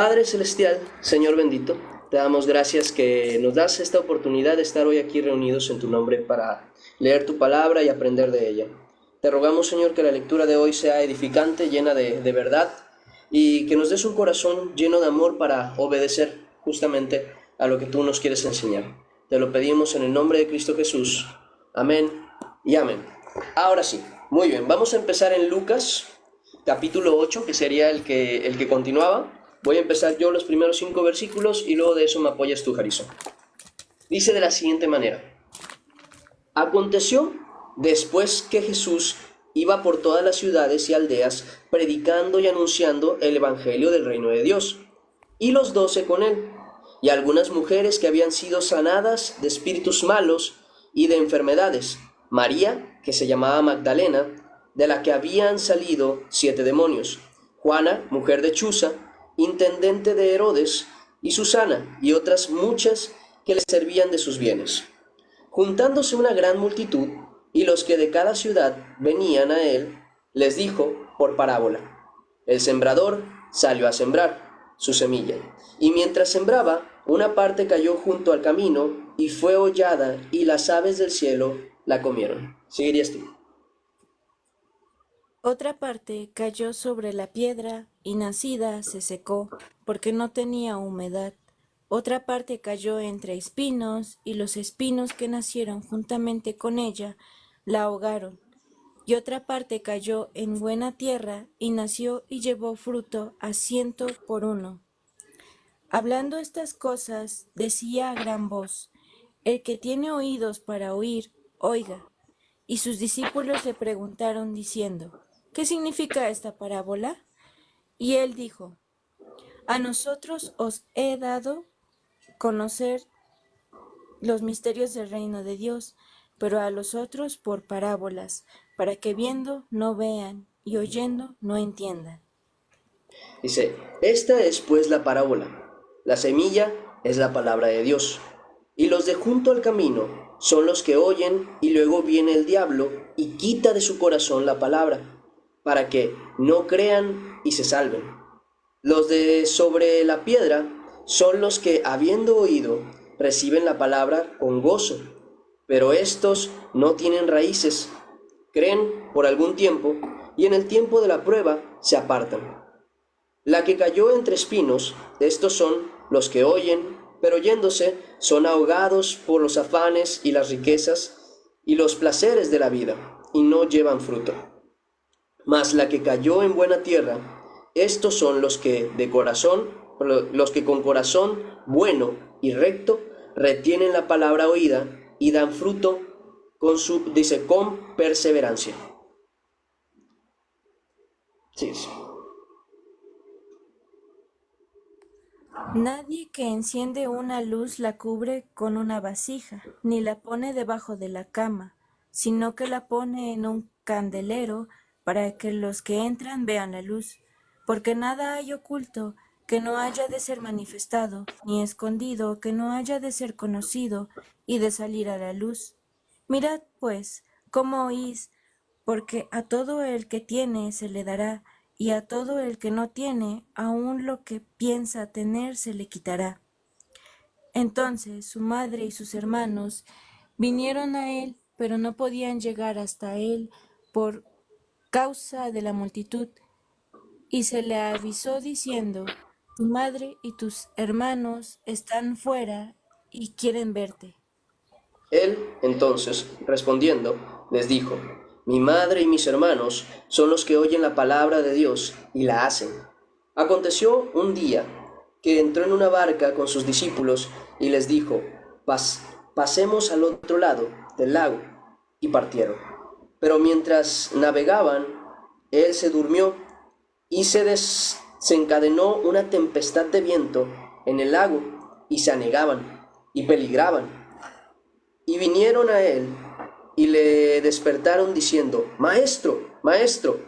Padre Celestial, Señor bendito, te damos gracias que nos das esta oportunidad de estar hoy aquí reunidos en tu nombre para leer tu palabra y aprender de ella. Te rogamos, Señor, que la lectura de hoy sea edificante, llena de verdad, y que nos des un corazón lleno de amor para obedecer justamente a lo que tú nos quieres enseñar. Te lo pedimos en el nombre de Cristo Jesús. Amén y amén. Ahora sí, muy bien, vamos a empezar en Lucas, capítulo 8, que sería el que continuaba. Voy a empezar yo los primeros 5 versículos y luego de eso me apoyas tú, Jarison. Dice de la siguiente manera: Aconteció después que Jesús iba por todas las ciudades y aldeas, predicando y anunciando el evangelio del reino de Dios, y los 12 con él, y algunas mujeres que habían sido sanadas de espíritus malos y de enfermedades. María, que se llamaba Magdalena, de la que habían salido 7 demonios. Juana, mujer de Chuza, intendente de Herodes, y Susana, y otras muchas que le servían de sus bienes. Juntándose una gran multitud, y los que de cada ciudad venían a él, les dijo por parábola: El sembrador salió a sembrar su semilla, y mientras sembraba, una parte cayó junto al camino, y fue hollada, y las aves del cielo la comieron. ¿Seguirías tú? Otra parte cayó sobre la piedra y nacida se secó, porque no tenía humedad. Otra parte cayó entre espinos, y los espinos que nacieron juntamente con ella la ahogaron. Y otra parte cayó en buena tierra, y nació y llevó fruto a 100 por 1. Hablando estas cosas, decía a gran voz: El que tiene oídos para oír, oiga. Y sus discípulos le preguntaron diciendo: ¿Qué significa esta parábola? Y él dijo: A nosotros os he dado conocer los misterios del reino de Dios, pero a los otros por parábolas, para que viendo no vean y oyendo no entiendan. Dice: Esta es pues la parábola. La semilla es la palabra de Dios, y los de junto al camino son los que oyen, y luego viene el diablo y quita de su corazón la palabra, para que no crean y se salven. Los de sobre la piedra son los que, habiendo oído, reciben la palabra con gozo, pero estos no tienen raíces, creen por algún tiempo, y en el tiempo de la prueba se apartan. La que cayó entre espinos, estos son los que oyen, pero yéndose son ahogados por los afanes y las riquezas y los placeres de la vida, y no llevan fruto. Mas la que cayó en buena tierra, estos son los que con corazón bueno y recto retienen la palabra oída y dan fruto con perseverancia. Sí, sí. Nadie que enciende una luz la cubre con una vasija, ni la pone debajo de la cama, sino que la pone en un candelero para que los que entran vean la luz. Porque nada hay oculto que no haya de ser manifestado, ni escondido que no haya de ser conocido y de salir a la luz. Mirad, pues, cómo oís, porque a todo el que tiene se le dará, y a todo el que no tiene, aun lo que piensa tener se le quitará. Entonces su madre y sus hermanos vinieron a él, pero no podían llegar hasta él por causa de la multitud, y se le avisó diciendo: Tu madre y tus hermanos están fuera y quieren verte. Él, entonces, respondiendo, les dijo: Mi madre y mis hermanos son los que oyen la palabra de Dios y la hacen. Aconteció un día que entró en una barca con sus discípulos y les dijo: Pasemos al otro lado del lago. Y partieron. Pero mientras navegaban, él se durmió, y se desencadenó una tempestad de viento en el lago, y se anegaban y peligraban. Y vinieron a él y le despertaron diciendo: Maestro, maestro,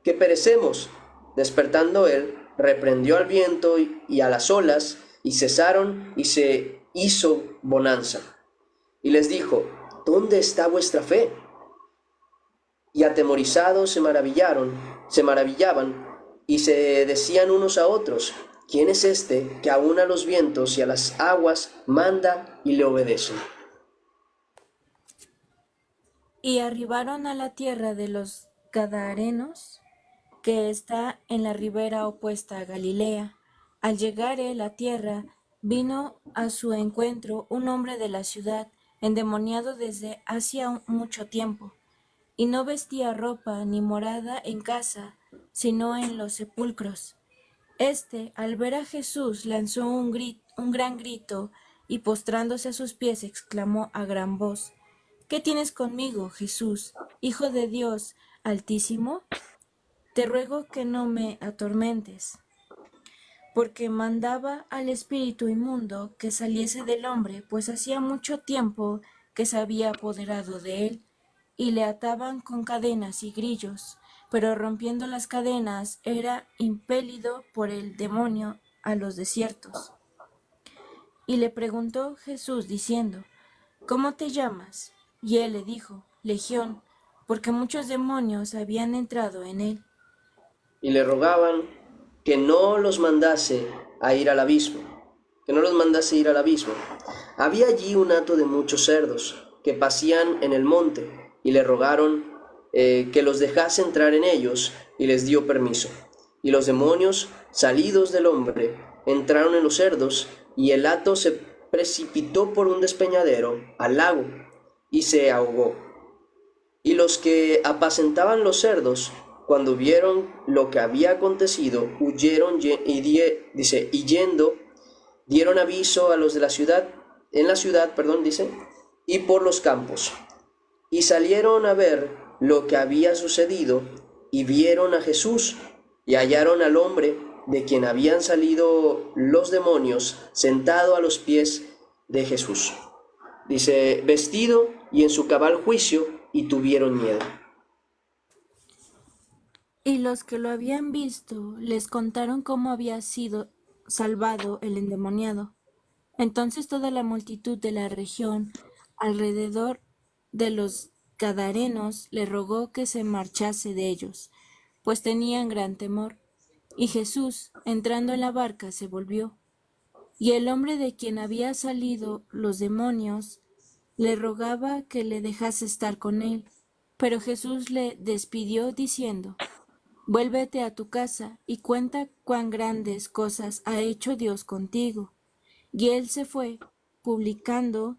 que perecemos. Despertando él, reprendió al viento y a las olas, y cesaron, y se hizo bonanza. Y les dijo: ¿Dónde está vuestra fe? Y atemorizados se maravillaban, y se decían unos a otros: ¿quién es este que aun a los vientos y a las aguas manda y le obedecen? Y arribaron a la tierra de los Gadarenos, que está en la ribera opuesta a Galilea. Al llegar él a tierra, vino a su encuentro un hombre de la ciudad, endemoniado desde hacía mucho tiempo, y no vestía ropa ni morada en casa, sino en los sepulcros. Este, al ver a Jesús, lanzó un gran grito, y postrándose a sus pies, exclamó a gran voz: ¿Qué tienes conmigo, Jesús, Hijo de Dios Altísimo? Te ruego que no me atormentes, porque mandaba al espíritu inmundo que saliese del hombre, pues hacía mucho tiempo que se había apoderado de él, y le ataban con cadenas y grillos, pero rompiendo las cadenas era impelido por el demonio a los desiertos. Y le preguntó Jesús diciendo: ¿Cómo te llamas? Y él le dijo: Legión, porque muchos demonios habían entrado en él. Y le rogaban que no los mandase a ir al abismo, que no los mandase ir al abismo. Había allí un hato de muchos cerdos que pasían en el monte, y le rogaron que los dejase entrar en ellos, y les dio permiso. Y los demonios, salidos del hombre, entraron en los cerdos, y el hato se precipitó por un despeñadero al lago, y se ahogó. Y los que apacentaban los cerdos, cuando vieron lo que había acontecido, huyeron y yendo, dieron aviso a los de la ciudad, dice, y por los campos. Y salieron a ver lo que había sucedido, y vieron a Jesús, y hallaron al hombre de quien habían salido los demonios, sentado a los pies de Jesús. Dice, vestido y en su cabal juicio, y tuvieron miedo. Y los que lo habían visto les contaron cómo había sido salvado el endemoniado. Entonces toda la multitud de la región alrededor de los Gadarenos le rogó que se marchase de ellos, pues tenían gran temor. Y Jesús, entrando en la barca, se volvió. Y el hombre de quien había salido los demonios le rogaba que le dejase estar con él. Pero Jesús le despidió diciendo: Vuélvete a tu casa y cuenta cuán grandes cosas ha hecho Dios contigo. Y él se fue, publicando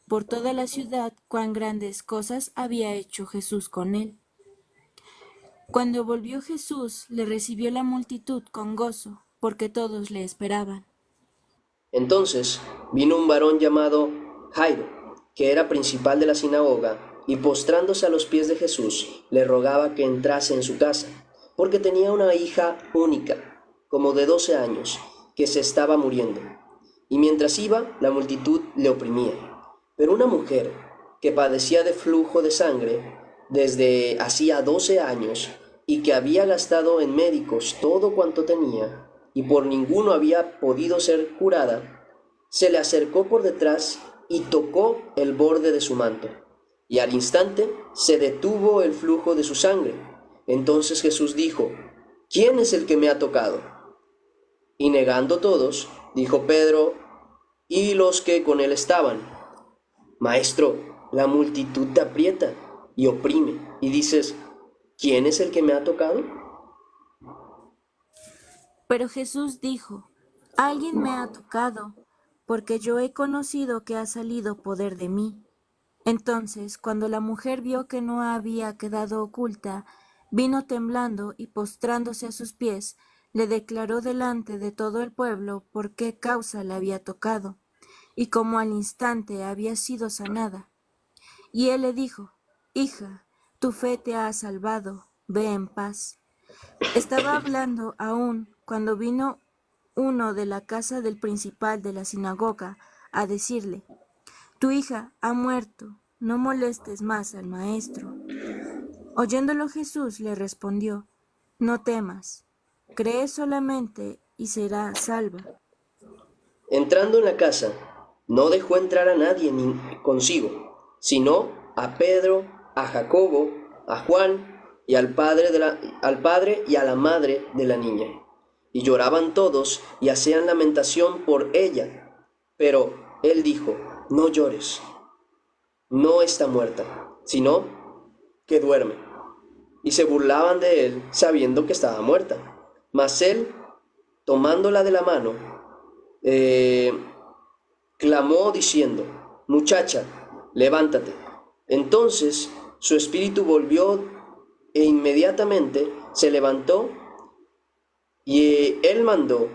por toda la ciudad cuán grandes cosas había hecho Jesús con él. Cuando volvió Jesús, le recibió la multitud con gozo, porque todos le esperaban. Entonces vino un varón llamado Jairo, que era principal de la sinagoga, y postrándose a los pies de Jesús, le rogaba que entrase en su casa, porque tenía una hija única, como de 12 años, que se estaba muriendo. Y mientras iba, la multitud le oprimía. Pero una mujer que padecía de flujo de sangre desde hacía 12 años, y que había gastado en médicos todo cuanto tenía, y por ninguno había podido ser curada, se le acercó por detrás y tocó el borde de su manto, y al instante se detuvo el flujo de su sangre. Entonces Jesús dijo: ¿Quién es el que me ha tocado? Y negando todos, dijo Pedro y los que con él estaban: Maestro, la multitud te aprieta y oprime, y dices: ¿Quién es el que me ha tocado? Pero Jesús dijo: Alguien me ha tocado, porque yo he conocido que ha salido poder de mí. Entonces, cuando la mujer vio que no había quedado oculta, vino temblando y postrándose a sus pies, le declaró delante de todo el pueblo por qué causa la había tocado, y cómo al instante había sido sanada. Y él le dijo: Hija, tu fe te ha salvado, ve en paz. Estaba hablando aún cuando vino uno de la casa del principal de la sinagoga a decirle: Tu hija ha muerto, no molestes más al maestro. Oyéndolo Jesús le respondió: No temas, cree solamente y será salva. Entrando en la casa, no dejó entrar a nadie ni consigo, sino a Pedro, a Jacobo, a Juan y al padre y a la madre de la niña. y lloraban todos y hacían lamentación por ella. Pero él dijo: no llores, no está muerta, sino que duerme. Y se burlaban de él, sabiendo que estaba muerta. Mas él, tomándola de la mano, clamó diciendo: muchacha, levántate. Entonces su espíritu volvió e inmediatamente se levantó, y él mandó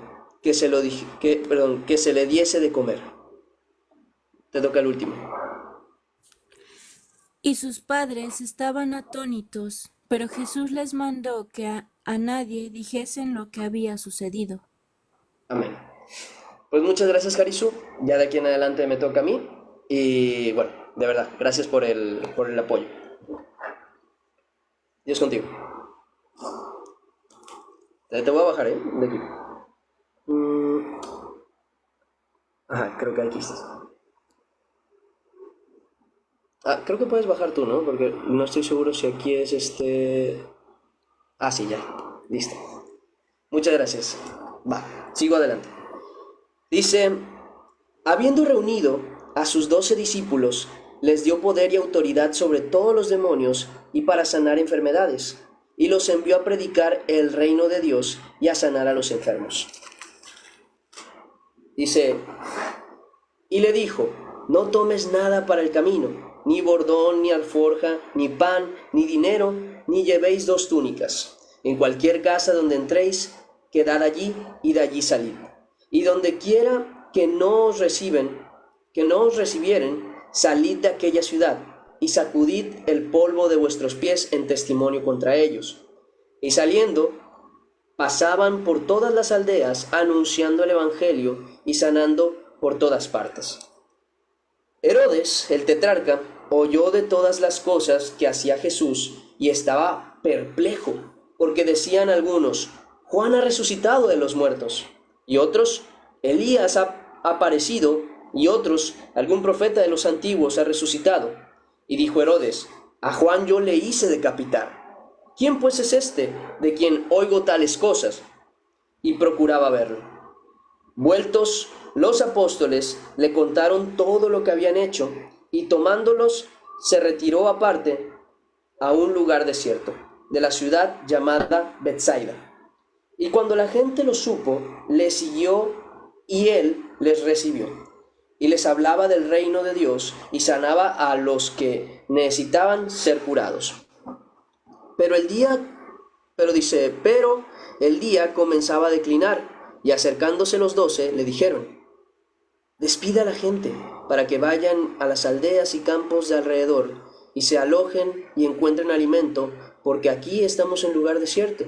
que se le diese de comer. Te toca el último. Y sus padres estaban atónitos, pero Jesús les mandó que a nadie dijesen lo que había sucedido. Amén. Pues muchas gracias, Jarisu. Ya de aquí en adelante me toca a mí. Y bueno, de verdad, gracias por el apoyo. Dios contigo. Te voy a bajar, de aquí. Ajá, creo que aquí estás. Creo que puedes bajar tú, ¿no? Porque no estoy seguro si aquí es sí, ya. Listo. Muchas gracias. Va, sigo adelante. Dice: habiendo reunido a sus 12 discípulos, les dio poder y autoridad sobre todos los demonios y para sanar enfermedades, y los envió a predicar el reino de Dios y a sanar a los enfermos. Dice: y le dijo: no tomes nada para el camino, ni bordón, ni alforja, ni pan, ni dinero, ni llevéis 2 túnicas. En cualquier casa donde entréis, quedad allí y de allí salid. Y donde quiera que no os recibieren, salid de aquella ciudad y sacudid el polvo de vuestros pies en testimonio contra ellos. Y saliendo, pasaban por todas las aldeas anunciando el evangelio y sanando por todas partes. Herodes, el tetrarca, oyó de todas las cosas que hacía Jesús y estaba perplejo, porque decían algunos: Juan ha resucitado de los muertos, y otros: Elías ha aparecido, y otros: algún profeta de los antiguos ha resucitado. Y dijo Herodes: a Juan yo le hice decapitar. ¿Quién pues es este de quien oigo tales cosas? Y procuraba verlo. Vueltos los apóstoles le contaron todo lo que habían hecho, y tomándolos se retiró aparte a un lugar desierto de la ciudad llamada Betsaida. Y cuando la gente lo supo, le siguió, y él les recibió y les hablaba del reino de Dios y sanaba a los que necesitaban ser curados. Pero el día comenzaba a declinar, y acercándose los 12 le dijeron: despida a la gente para que vayan a las aldeas y campos de alrededor y se alojen y encuentren alimento, porque aquí estamos en lugar desierto.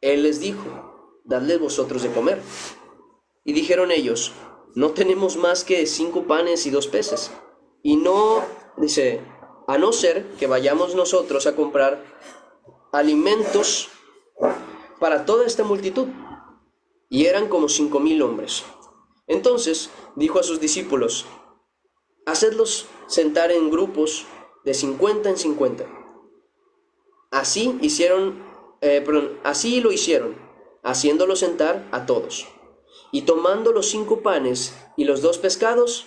Él les dijo: dadles vosotros de comer. Y dijeron ellos: no tenemos más que 5 panes y 2 peces. Y a no ser que vayamos nosotros a comprar alimentos para toda esta multitud. Y eran como 5,000 hombres. Entonces dijo a sus discípulos: hacedlos sentar en grupos de 50 en 50. Así lo hicieron, haciéndolo sentar a todos. Y tomando los 5 panes y los 2 pescados,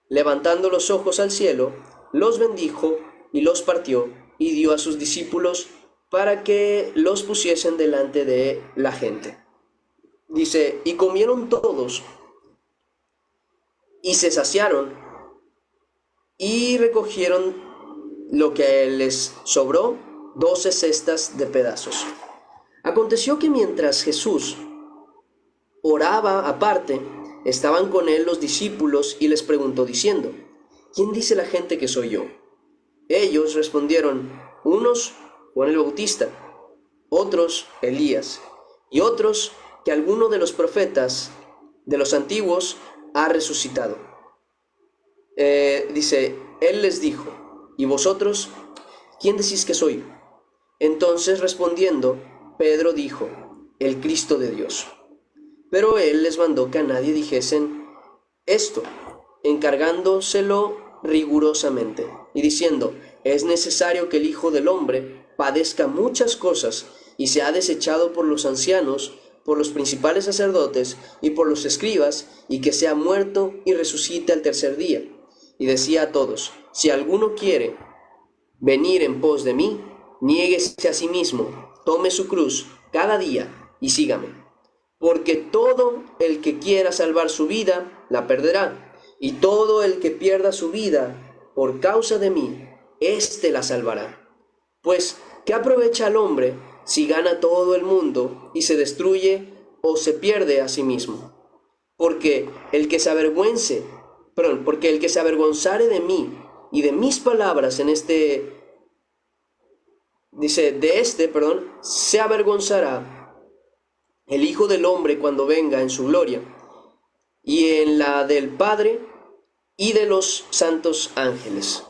levantando los ojos al cielo, los bendijo y los partió y dio a sus discípulos para que los pusiesen delante de la gente. Dice: y comieron todos y se saciaron y recogieron lo que les sobró, 12 cestas de pedazos. Aconteció que mientras Jesús oraba aparte, estaban con él los discípulos y les preguntó diciendo: ¿quién dice la gente que soy yo? Ellos respondieron: unos, Juan el Bautista; otros, Elías; y otros, que alguno de los profetas de los antiguos ha resucitado. Él les dijo: ¿y vosotros, quién decís que soy? Entonces respondiendo, Pedro dijo: el Cristo de Dios. Pero él les mandó que a nadie dijesen esto, encargándoselo rigurosamente, y diciendo: es necesario que el Hijo del Hombre padezca muchas cosas, y sea desechado por los ancianos, por los principales sacerdotes y por los escribas, y que sea muerto y resucite al tercer día. Y decía a todos: si alguno quiere venir en pos de mí, niéguese a sí mismo, tome su cruz cada día y sígame. Porque todo el que quiera salvar su vida, la perderá, y todo el que pierda su vida por causa de mí, éste la salvará. Pues, ¿qué aprovecha al hombre si gana todo el mundo y se destruye o se pierde a sí mismo? Porque el que se avergonzare de mí y de mis palabras se avergonzará el Hijo del Hombre cuando venga en su gloria, y en la del Padre y de los santos ángeles.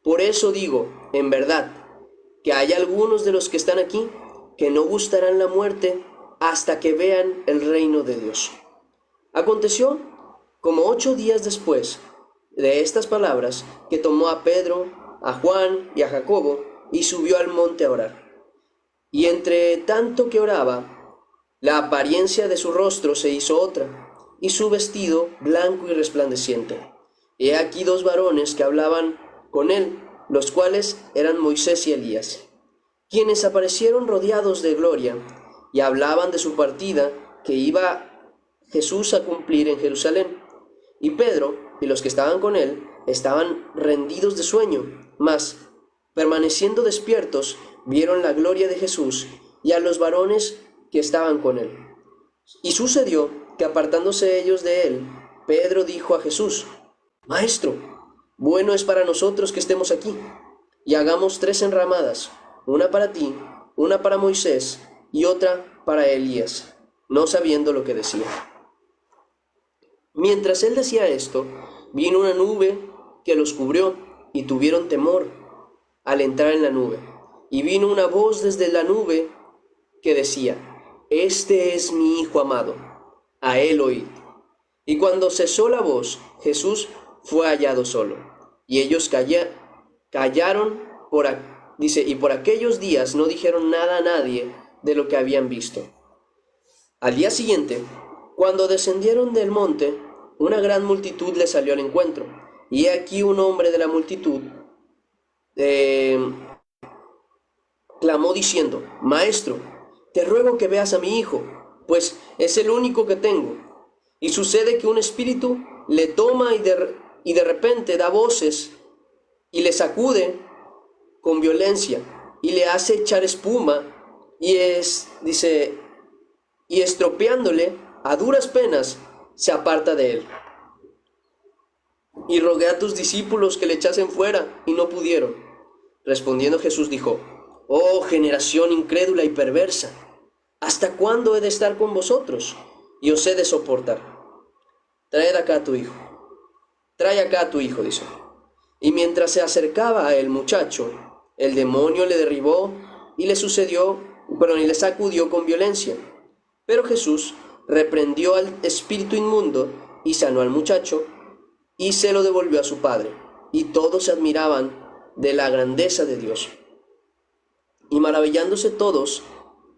Por eso digo, en verdad, que hay algunos de los que están aquí que no gustarán la muerte hasta que vean el reino de Dios. Aconteció, como 8 días después de estas palabras, que tomó a Pedro, a Juan y a Jacobo, y subió al monte a orar. Y entre tanto que oraba, la apariencia de su rostro se hizo otra, y su vestido blanco y resplandeciente. He aquí 2 varones que hablaban con él, los cuales eran Moisés y Elías, quienes aparecieron rodeados de gloria, y hablaban de su partida que iba Jesús a cumplir en Jerusalén. Y Pedro y los que estaban con él estaban rendidos de sueño, mas, permaneciendo despiertos, vieron la gloria de Jesús y a los varones que estaban con él. Y sucedió que, apartándose ellos de él, Pedro dijo a Jesús: Maestro, bueno es para nosotros que estemos aquí, y hagamos 3 enramadas, una para ti, una para Moisés y otra para Elías, no sabiendo lo que decía. Mientras él decía esto, vino una nube que los cubrió, y tuvieron temor al entrar en la nube. Y vino una voz desde la nube que decía: Este es mi Hijo amado, a él oíd. Y cuando cesó la voz, Jesús fue hallado solo. Y ellos callaron y por aquellos días no dijeron nada a nadie de lo que habían visto. Al día siguiente, cuando descendieron del monte, una gran multitud le salió al encuentro. Y aquí un hombre de la multitud clamó diciendo: Maestro, te ruego que veas a mi hijo, pues es el único que tengo. Y sucede que un espíritu le toma y de repente da voces y le sacude con violencia y le hace echar espuma y estropeándole a duras penas se aparta de él. Y rogué a tus discípulos que le echasen fuera y no pudieron. Respondiendo Jesús dijo: Oh generación incrédula y perversa, ¿hasta cuándo he de estar con vosotros y os he de soportar? Trae acá a tu hijo, dice. Y mientras se acercaba el muchacho, el demonio le derribó y le sacudió con violencia. Pero Jesús reprendió al espíritu inmundo y sanó al muchacho y se lo devolvió a su padre. Y todos se admiraban de la grandeza de Dios. Y maravillándose todos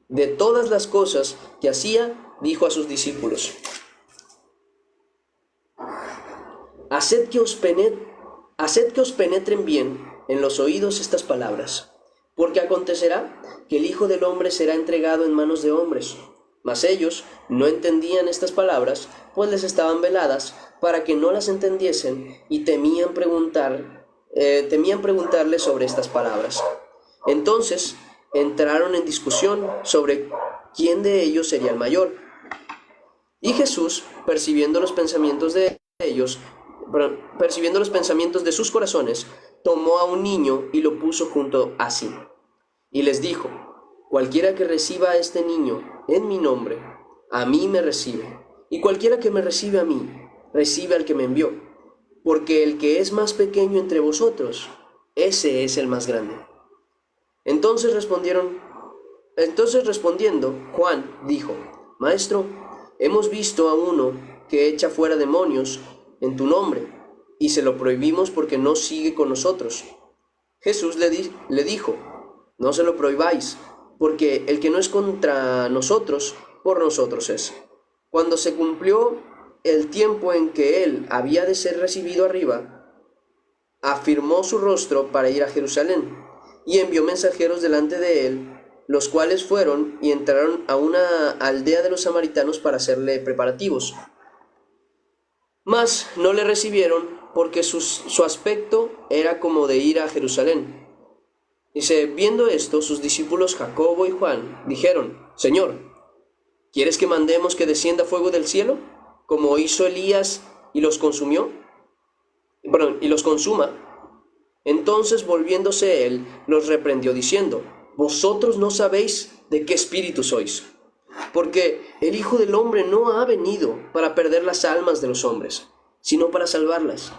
de todas las cosas que hacía, dijo a sus discípulos: Haced que os penetren bien en los oídos estas palabras, porque acontecerá que el Hijo del Hombre será entregado en manos de hombres. Mas ellos no entendían estas palabras, pues les estaban veladas para que no las entendiesen, y temían preguntarle sobre estas palabras. Entonces entraron en discusión sobre quién de ellos sería el mayor. Y Jesús, percibiendo los pensamientos de sus corazones, tomó a un niño y lo puso junto a sí. Y les dijo: Cualquiera que reciba a este niño en mi nombre, a mí me recibe. Y cualquiera que me recibe a mí, recibe al que me envió. Porque el que es más pequeño entre vosotros, ese es el más grande. Entonces respondiendo, Juan dijo: Maestro, hemos visto a uno que echa fuera demonios en tu nombre, y se lo prohibimos porque no sigue con nosotros. Jesús le dijo: No se lo prohibáis, porque el que no es contra nosotros por nosotros es. Cuando se cumplió el tiempo en que él había de ser recibido arriba, afirmó su rostro para ir a Jerusalén, y envió mensajeros delante de él, los cuales fueron y entraron a una aldea de los samaritanos para hacerle preparativos. Mas no le recibieron, porque su aspecto era como de ir a Jerusalén. Dice, viendo esto, sus discípulos Jacobo y Juan dijeron, Señor, ¿quieres que mandemos que descienda fuego del cielo, como hizo Elías y los consumió? Y los consuma. Entonces, volviéndose él, los reprendió diciendo, vosotros no sabéis de qué espíritu sois, porque el Hijo del Hombre no ha venido para perder las almas de los hombres, sino para salvarlas.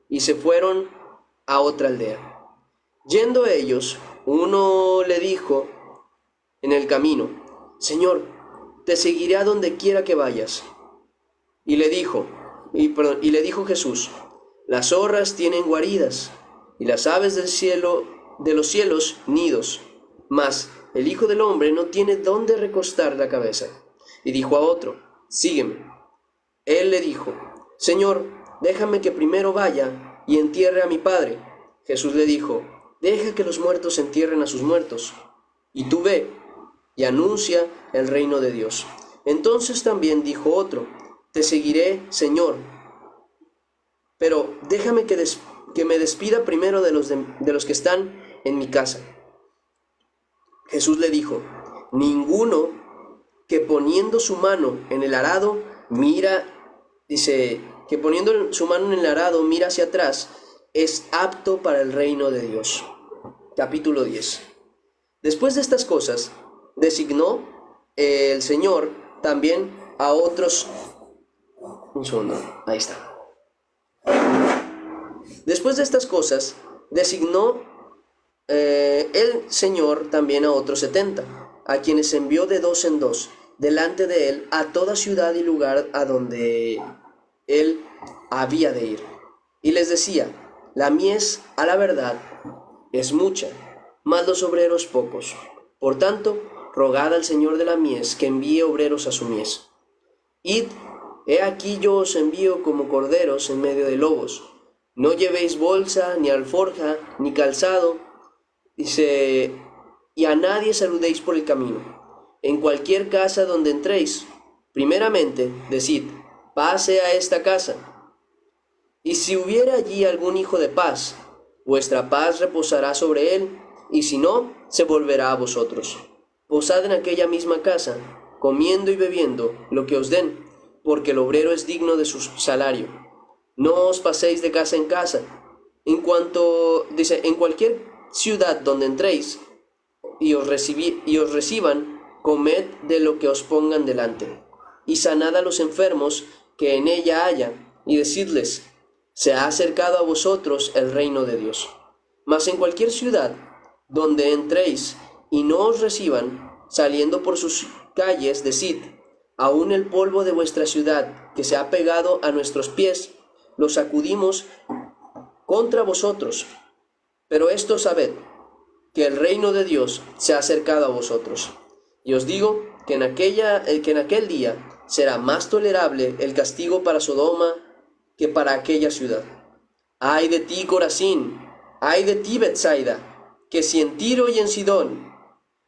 Y se fueron a otra aldea. Yendo ellos, uno le dijo en el camino, Señor, te seguiré a donde quiera que vayas. Y le dijo Jesús, las zorras tienen guaridas, y las aves del cielo, de los cielos, nidos, mas el Hijo del Hombre no tiene dónde recostar la cabeza. Y dijo a otro, sígueme. Él le dijo, Señor, déjame que primero vaya y entierre a mi padre. Jesús le dijo, deja que los muertos entierren a sus muertos, y tú ve y anuncia el reino de Dios. Entonces también dijo otro, te seguiré, Señor, pero déjame que me despida primero de los que están en mi casa. Jesús le dijo, ninguno que poniendo su mano en el arado mira hacia atrás, es apto para el reino de Dios. Capítulo 10. Después de estas cosas, designó el Señor también a otros. Un segundo, ahí está. Después de estas cosas, designó el Señor también a otros 70, a quienes envió de dos en dos, delante de él, a toda ciudad y lugar a donde él había de ir. Y les decía, la mies, a la verdad, es mucha, mas los obreros pocos. Por tanto, rogad al Señor de la mies que envíe obreros a su mies. Id, he aquí yo os envío como corderos en medio de lobos. No llevéis bolsa, ni alforja, ni calzado, y a nadie saludéis por el camino. En cualquier casa donde entréis, primeramente decid, pase a esta casa. Y si hubiera allí algún hijo de paz, vuestra paz reposará sobre él, y si no, se volverá a vosotros. Posad en aquella misma casa, comiendo y bebiendo lo que os den, porque el obrero es digno de su salario. No os paséis de casa en casa. En cualquier ciudad donde entréis y os reciban, comed de lo que os pongan delante, y sanad a los enfermos que en ella haya, y decidles, se ha acercado a vosotros el reino de Dios. Mas en cualquier ciudad donde entréis y no os reciban, saliendo por sus calles, decid, aún el polvo de vuestra ciudad que se ha pegado a nuestros pies, lo sacudimos contra vosotros. Pero esto sabed, que el reino de Dios se ha acercado a vosotros. Y os digo que en aquel día será más tolerable el castigo para Sodoma que para aquella ciudad. Ay de ti, Corazín, ay de ti, Betsaida, que si en Tiro y en Sidón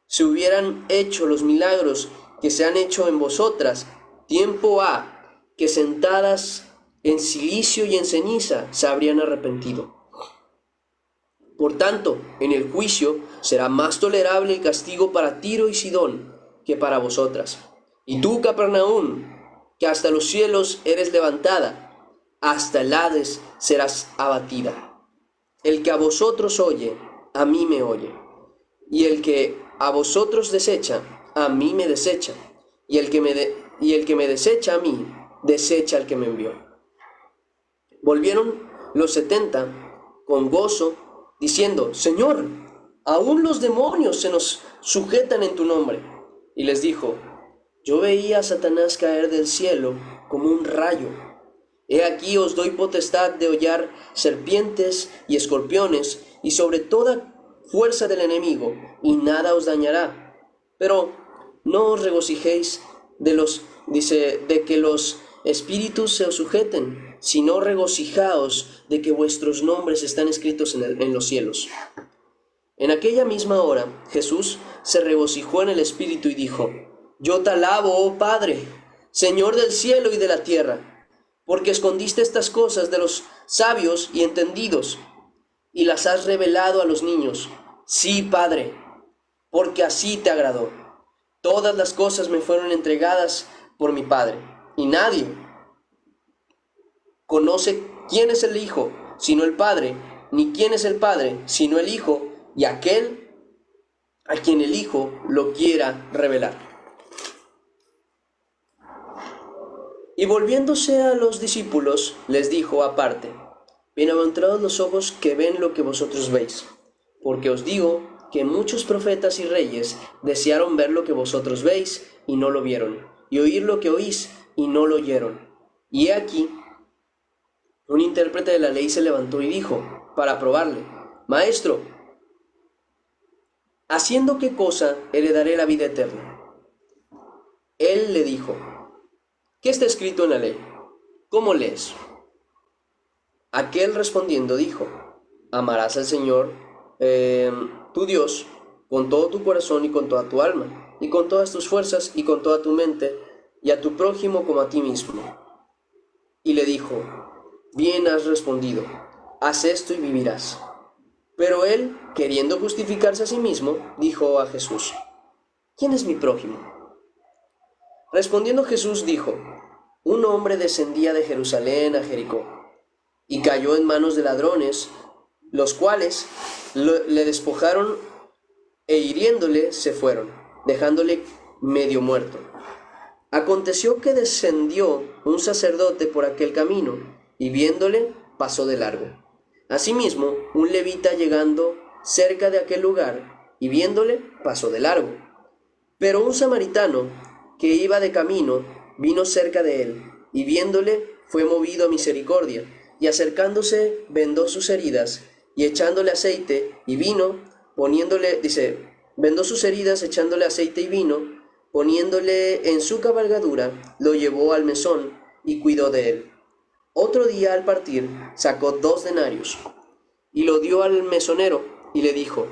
se hubieran hecho los milagros que se han hecho en vosotras, tiempo ha que sentadas en cilicio y en ceniza se habrían arrepentido. Por tanto, en el juicio será más tolerable el castigo para Tiro y Sidón que para vosotras. Y tú, Capernaum, que hasta los cielos eres levantada, hasta el Hades serás abatida. El que a vosotros oye, a mí me oye. Y el que a vosotros desecha, a mí me desecha. Y el que me desecha a mí, desecha al que me envió. Volvieron los 70 con gozo, diciendo, Señor, aún los demonios se nos sujetan en tu nombre. Y les dijo, yo veía a Satanás caer del cielo como un rayo. He aquí os doy potestad de hollar serpientes y escorpiones, y sobre toda fuerza del enemigo, y nada os dañará. Pero no os regocijéis de que los espíritus se os sujeten, sino regocijaos de que vuestros nombres están escritos en los cielos. En aquella misma hora Jesús se regocijó en el Espíritu y dijo: Yo te alabo, oh Padre, Señor del cielo y de la tierra, porque escondiste estas cosas de los sabios y entendidos, y las has revelado a los niños. Sí, Padre, porque así te agradó. Todas las cosas me fueron entregadas por mi Padre, y nadie conoce quién es el Hijo, sino el Padre, ni quién es el Padre, sino el Hijo, y aquel a quien el Hijo lo quiera revelar. Y volviéndose a los discípulos, les dijo aparte: Bienaventurados los ojos que ven lo que vosotros veis, porque os digo que muchos profetas y reyes desearon ver lo que vosotros veis y no lo vieron, y oír lo que oís y no lo oyeron. Y he aquí, un intérprete de la ley se levantó y dijo, para probarle: Maestro, ¿haciendo qué cosa heredaré la vida eterna? Él le dijo: ¿Qué está escrito en la ley? ¿Cómo lees? Aquel respondiendo dijo: Amarás al Señor tu Dios con todo tu corazón y con toda tu alma, y con todas tus fuerzas y con toda tu mente, y a tu prójimo como a ti mismo. Y le dijo: Bien has respondido, haz esto y vivirás. Pero él, queriendo justificarse a sí mismo, dijo a Jesús: ¿Quién es mi prójimo? Respondiendo Jesús dijo: Un hombre descendía de Jerusalén a Jericó, y cayó en manos de ladrones, los cuales le despojaron e hiriéndole se fueron, dejándole medio muerto. Aconteció que descendió un sacerdote por aquel camino, y viéndole pasó de largo. Asimismo, un levita llegando cerca de aquel lugar, y viéndole pasó de largo. Pero un samaritano que iba de camino vino cerca de él, y viéndole fue movido a misericordia, y acercándose vendó sus heridas, y echándole aceite y vino, vendó sus heridas echándole aceite y vino, poniéndole en su cabalgadura, lo llevó al mesón y cuidó de él. Otro día al partir sacó 2 denarios, y lo dio al mesonero, y le dijo: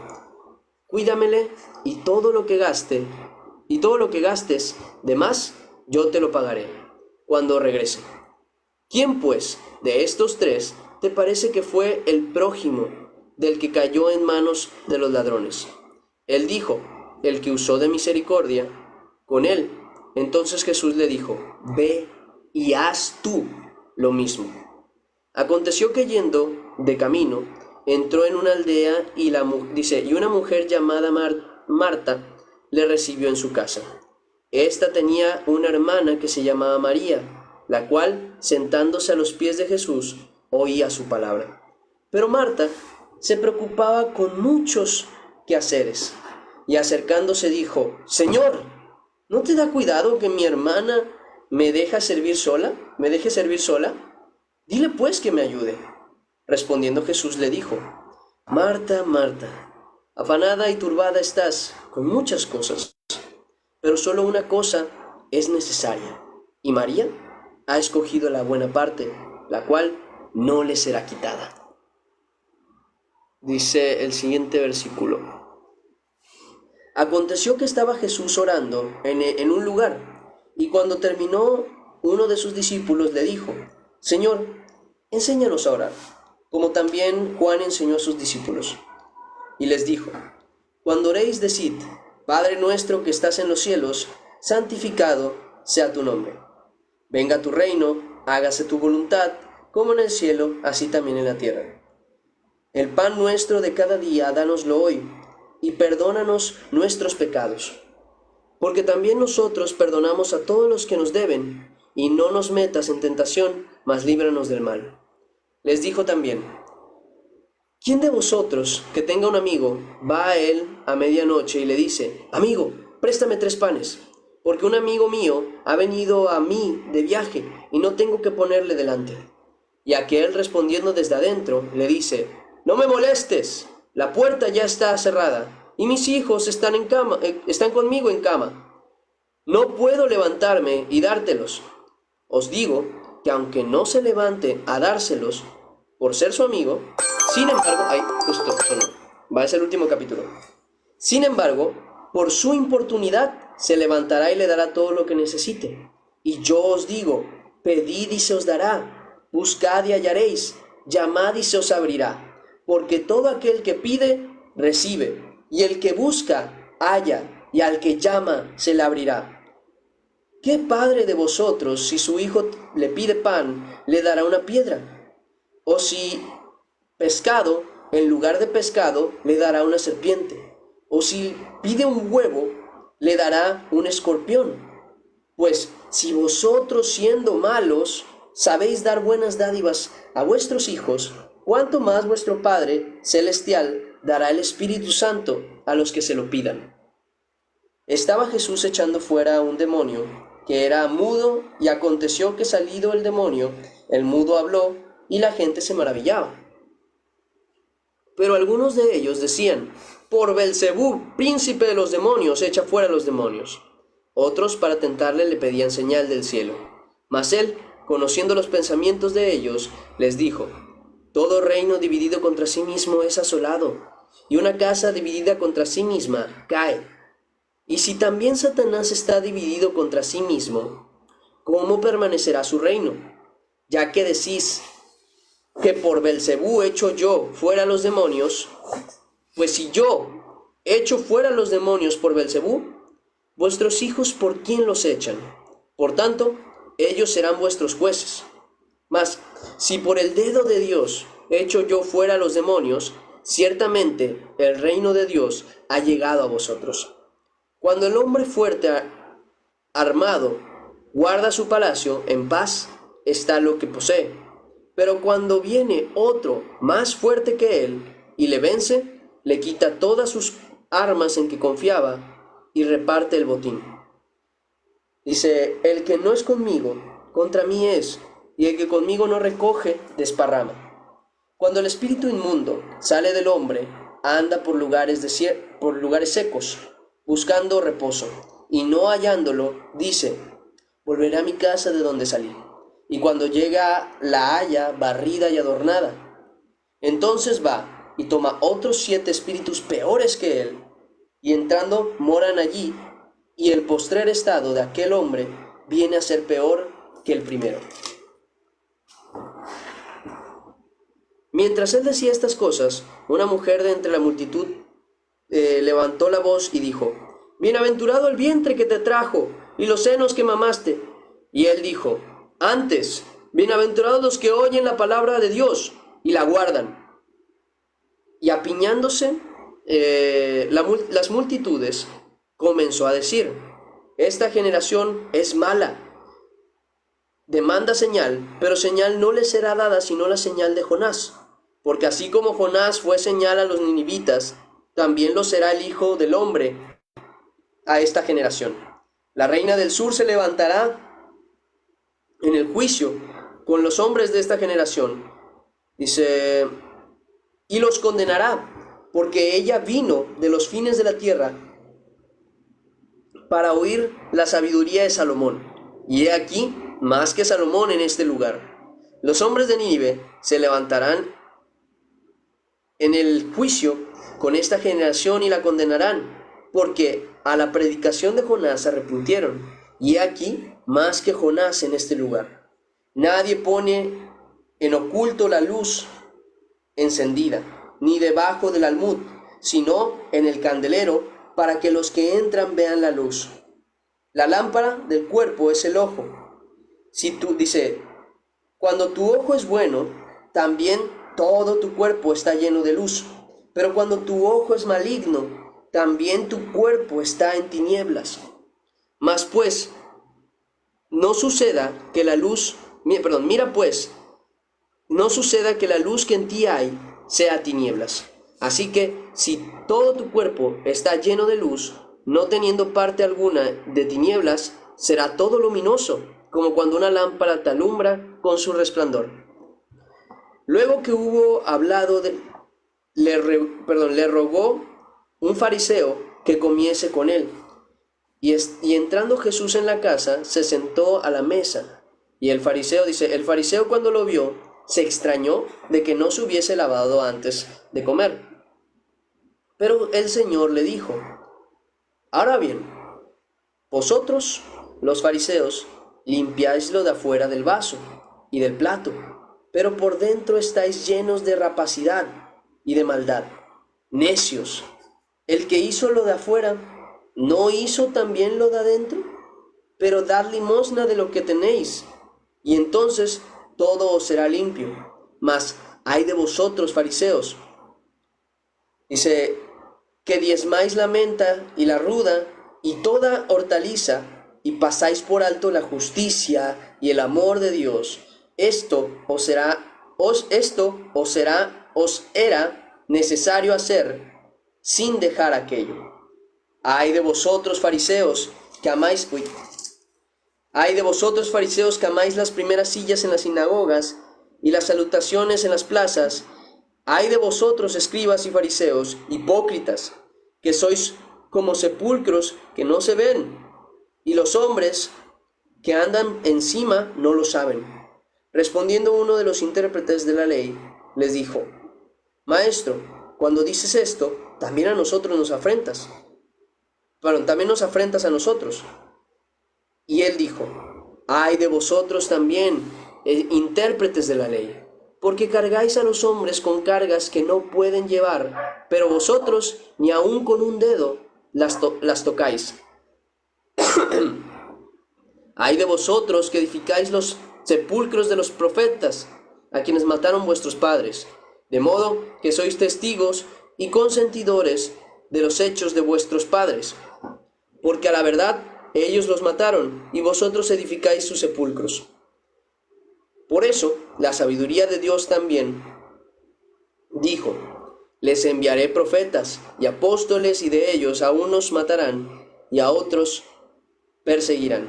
Cuídamele, y todo lo que gastes de más, yo te lo pagaré cuando regrese. ¿Quién, pues, de estos 3 te parece que fue el prójimo del que cayó en manos de los ladrones? Él dijo: el que usó de misericordia con él. Entonces Jesús le dijo: Ve y haz tú lo mismo. Aconteció que yendo de camino, entró en una aldea y una mujer llamada Marta le recibió en su casa. Esta tenía una hermana que se llamaba María, la cual, sentándose a los pies de Jesús, oía su palabra. Pero Marta se preocupaba con muchos quehaceres, y acercándose dijo: Señor, ¿no te da cuidado que mi hermana me deje servir sola? Dile pues que me ayude. Respondiendo Jesús le dijo: Marta, Marta, afanada y turbada estás con muchas cosas, pero solo una cosa es necesaria, y María ha escogido la buena parte, la cual no le será quitada. Dice el siguiente versículo: Aconteció que estaba Jesús orando en un lugar, y cuando terminó, uno de sus discípulos le dijo: Señor, enséñanos a orar, como también Juan enseñó a sus discípulos. Y les dijo: Cuando oréis, decid: Padre nuestro que estás en los cielos, santificado sea tu nombre. Venga tu reino, hágase tu voluntad, como en el cielo, así también en la tierra. El pan nuestro de cada día, dánoslo hoy, y perdónanos nuestros pecados, porque también nosotros perdonamos a todos los que nos deben, y no nos metas en tentación, mas líbranos del mal. Les dijo también: ¿Quién de vosotros que tenga un amigo va a él a medianoche y le dice: Amigo, préstame 3 panes, porque un amigo mío ha venido a mí de viaje y no tengo que ponerle delante? Y aquel, respondiendo desde adentro, le dice: No me molestes, la puerta ya está cerrada, y mis hijos están conmigo en cama. no puedo levantarme y dártelos. Os digo que aunque no se levante a dárselos por ser su amigo, sin embargo, ay, justo, sonó. Va a ser el último capítulo. Sin embargo, por su importunidad se levantará y le dará todo lo que necesite. Y yo os digo, pedid y se os dará, buscad y hallaréis, llamad y se os abrirá. Porque todo aquel que pide, recibe, y el que busca, halla, y al que llama, se le abrirá. ¿Qué padre de vosotros, si su hijo le pide pan, le dará una piedra? O si pescado, en lugar de pescado, le dará una serpiente. O si pide un huevo, le dará un escorpión. Pues si vosotros, siendo malos, sabéis dar buenas dádivas a vuestros hijos, ¿cuánto más vuestro Padre Celestial dará el Espíritu Santo a los que se lo pidan? Estaba Jesús echando fuera a un demonio que era mudo, y aconteció que salido el demonio, el mudo habló, y la gente se maravillaba. Pero algunos de ellos decían, por Belcebú, príncipe de los demonios, echa fuera a los demonios. Otros, para tentarle, le pedían señal del cielo. Mas él, conociendo los pensamientos de ellos, les dijo, todo reino dividido contra sí mismo es asolado, y una casa dividida contra sí misma cae. Y si también Satanás está dividido contra sí mismo, ¿cómo permanecerá su reino? Ya que decís que por Belcebú echo yo fuera los demonios, pues si yo echo fuera los demonios por Belcebú, vuestros hijos ¿por quién los echan? Por tanto, ellos serán vuestros jueces. Mas si por el dedo de Dios echo yo fuera los demonios, ciertamente el reino de Dios ha llegado a vosotros. Cuando el hombre fuerte armado guarda su palacio, en paz está lo que posee. Pero cuando viene otro más fuerte que él y le vence, le quita todas sus armas en que confiaba y reparte el botín. Dice, el que no es conmigo, contra mí es, y el que conmigo no recoge, desparrama. Cuando el espíritu inmundo sale del hombre, anda por lugares secos, buscando reposo, y no hallándolo, dice, volveré a mi casa de donde salí. Y cuando llega, la halla barrida y adornada. Entonces va y toma otros 7 espíritus peores que él, y entrando moran allí, y el postrer estado de aquel hombre viene a ser peor que el primero. Mientras él decía estas cosas, una mujer de entre la multitud levantó la voz y dijo, bienaventurado el vientre que te trajo y los senos que mamaste. Y él dijo, antes, bienaventurados los que oyen la palabra de Dios y la guardan. Y apiñándose las multitudes, comenzó a decir, esta generación es mala, demanda señal, pero señal no le será dada sino la señal de Jonás. Porque así como Jonás fue señal a los ninivitas, también lo será el Hijo del Hombre a esta generación. La reina del sur se levantará en el juicio con los hombres de esta generación, dice, y los condenará, porque ella vino de los fines de la tierra para oír la sabiduría de Salomón, y he aquí más que Salomón en este lugar. Los hombres de Nínive se levantarán en el juicio con esta generación y la condenarán, porque a la predicación de Jonás se arrepintieron, y he aquí más que Jonás en este lugar. Nadie pone en oculto la luz encendida, ni debajo del almud, sino en el candelero, para que los que entran vean la luz. La lámpara del cuerpo es el ojo. Dice, cuando tu ojo es bueno, también todo tu cuerpo está lleno de luz. Pero cuando tu ojo es maligno, también tu cuerpo está en tinieblas. Mas pues, no suceda que la luz, mira pues, no suceda que la luz que en ti hay sea tinieblas. Así que, si todo tu cuerpo está lleno de luz, no teniendo parte alguna de tinieblas, será todo luminoso, como cuando una lámpara te alumbra con su resplandor. Luego que hubo hablado, le rogó un fariseo que comiese con él. Y entrando Jesús en la casa, se sentó a la mesa. Y el fariseo, dice, el fariseo cuando lo vio, se extrañó de que no se hubiese lavado antes de comer. Pero el Señor le dijo, ahora bien, vosotros, los fariseos, limpiáis lo de afuera del vaso y del plato, pero por dentro estáis llenos de rapacidad y de maldad. Necios, el que hizo lo de afuera, ¿no hizo también lo de adentro? Pero dad limosna de lo que tenéis, y entonces todo os será limpio. Mas ay de vosotros, fariseos, dice, que diezmáis la menta y la ruda y toda hortaliza, y pasáis por alto la justicia y el amor de Dios. Os era necesario hacer sin dejar aquello. Ay de vosotros, fariseos, que amáis, ay de vosotros, fariseos, que amáis las primeras sillas en las sinagogas y las salutaciones en las plazas. Ay de vosotros, escribas y fariseos, hipócritas, que sois como sepulcros que no se ven, y los hombres que andan encima no lo saben. Respondiendo uno de los intérpretes de la ley, les dijo, Maestro, cuando dices esto, también a nosotros nos afrentas. Bueno, también nos afrentas a nosotros. Y él dijo, ay de vosotros también, intérpretes de la ley, porque cargáis a los hombres con cargas que no pueden llevar, pero vosotros ni aun con un dedo las tocáis. Ay de vosotros que edificáis los sepulcros de los profetas, a quienes mataron vuestros padres, de modo que sois testigos y consentidores de los hechos de vuestros padres, porque a la verdad ellos los mataron y vosotros edificáis sus sepulcros. Por eso, la sabiduría de Dios también dijo, les enviaré profetas y apóstoles, y de ellos a unos matarán y a otros perseguirán,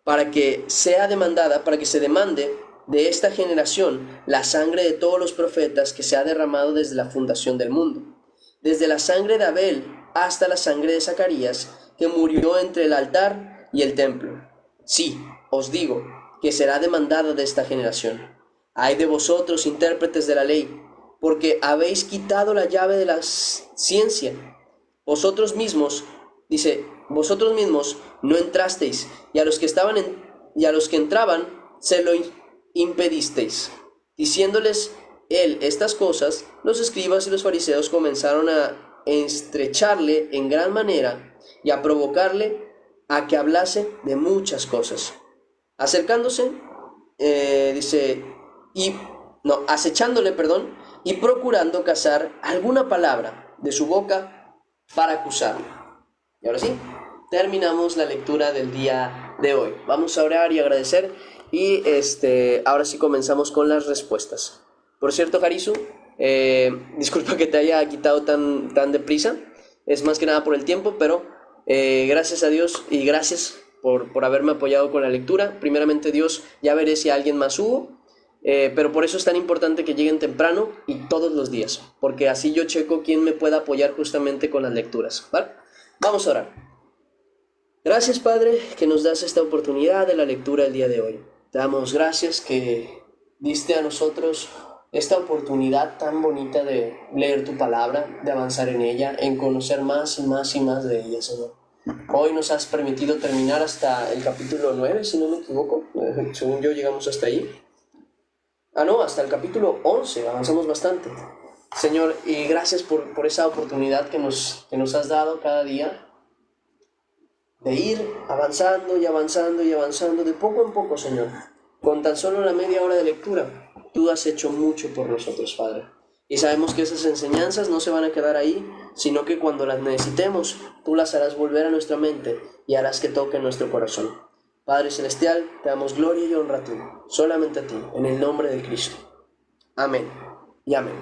para que se demande de esta generación la sangre de todos los profetas que se ha derramado desde la fundación del mundo, desde la sangre de Abel hasta la sangre de Zacarías, que murió entre el altar y el templo. Sí, os digo, que será demandada de esta generación. Ay de vosotros, intérpretes de la ley, porque habéis quitado la llave de la ciencia. Vosotros mismos no entrasteis, y a los que entraban se lo impedisteis. Diciéndoles él estas cosas, los escribas y los fariseos comenzaron a estrecharle en gran manera y a provocarle a que hablase de muchas cosas. Acercándose, acechándole, y procurando cazar alguna palabra de su boca para acusarle. Y ahora sí, terminamos la lectura del día de hoy. Vamos a orar y agradecer, y ahora sí comenzamos con las respuestas. Por cierto, Jarisu, disculpa que te haya quitado tan deprisa, es más que nada por el tiempo, pero gracias a Dios y gracias por haberme apoyado con la lectura. Primeramente Dios, ya veré si alguien más hubo, pero por eso es tan importante que lleguen temprano y todos los días, porque así yo checo quién me pueda apoyar justamente con las lecturas, ¿vale? Vamos a orar. Gracias, Padre, que nos das esta oportunidad de la lectura el día de hoy. Te damos gracias que diste a nosotros esta oportunidad tan bonita de leer tu palabra, de avanzar en ella, en conocer más y más y más de ella, Señor. Hoy nos has permitido terminar hasta el capítulo 9, si no me equivoco. Según yo llegamos hasta ahí. Hasta el capítulo 11, avanzamos bastante. Señor, y gracias por esa oportunidad que nos has dado cada día, de ir avanzando y avanzando y avanzando de poco en poco, Señor. Con tan solo la media hora de lectura, tú has hecho mucho por nosotros, Padre. Y sabemos que esas enseñanzas no se van a quedar ahí, sino que cuando las necesitemos, tú las harás volver a nuestra mente y harás que toquen nuestro corazón. Padre Celestial, te damos gloria y honra a ti, solamente a ti, en el nombre de Cristo. Amén y amén.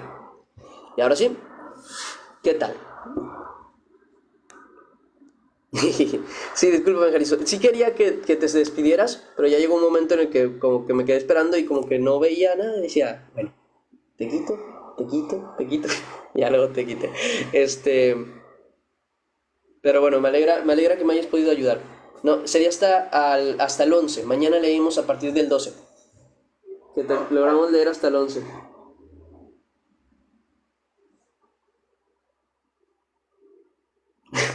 Y ahora sí, ¿qué tal? Sí, disculpa, Jariso. Sí quería que te despidieras, pero ya llegó un momento en el que como que me quedé esperando y como que no veía nada. Decía, bueno, te quito, ya luego te quité. Pero bueno, me alegra que me hayas podido ayudar. No, sería hasta el 11. Mañana leímos a partir del 12. Logramos leer hasta el 11.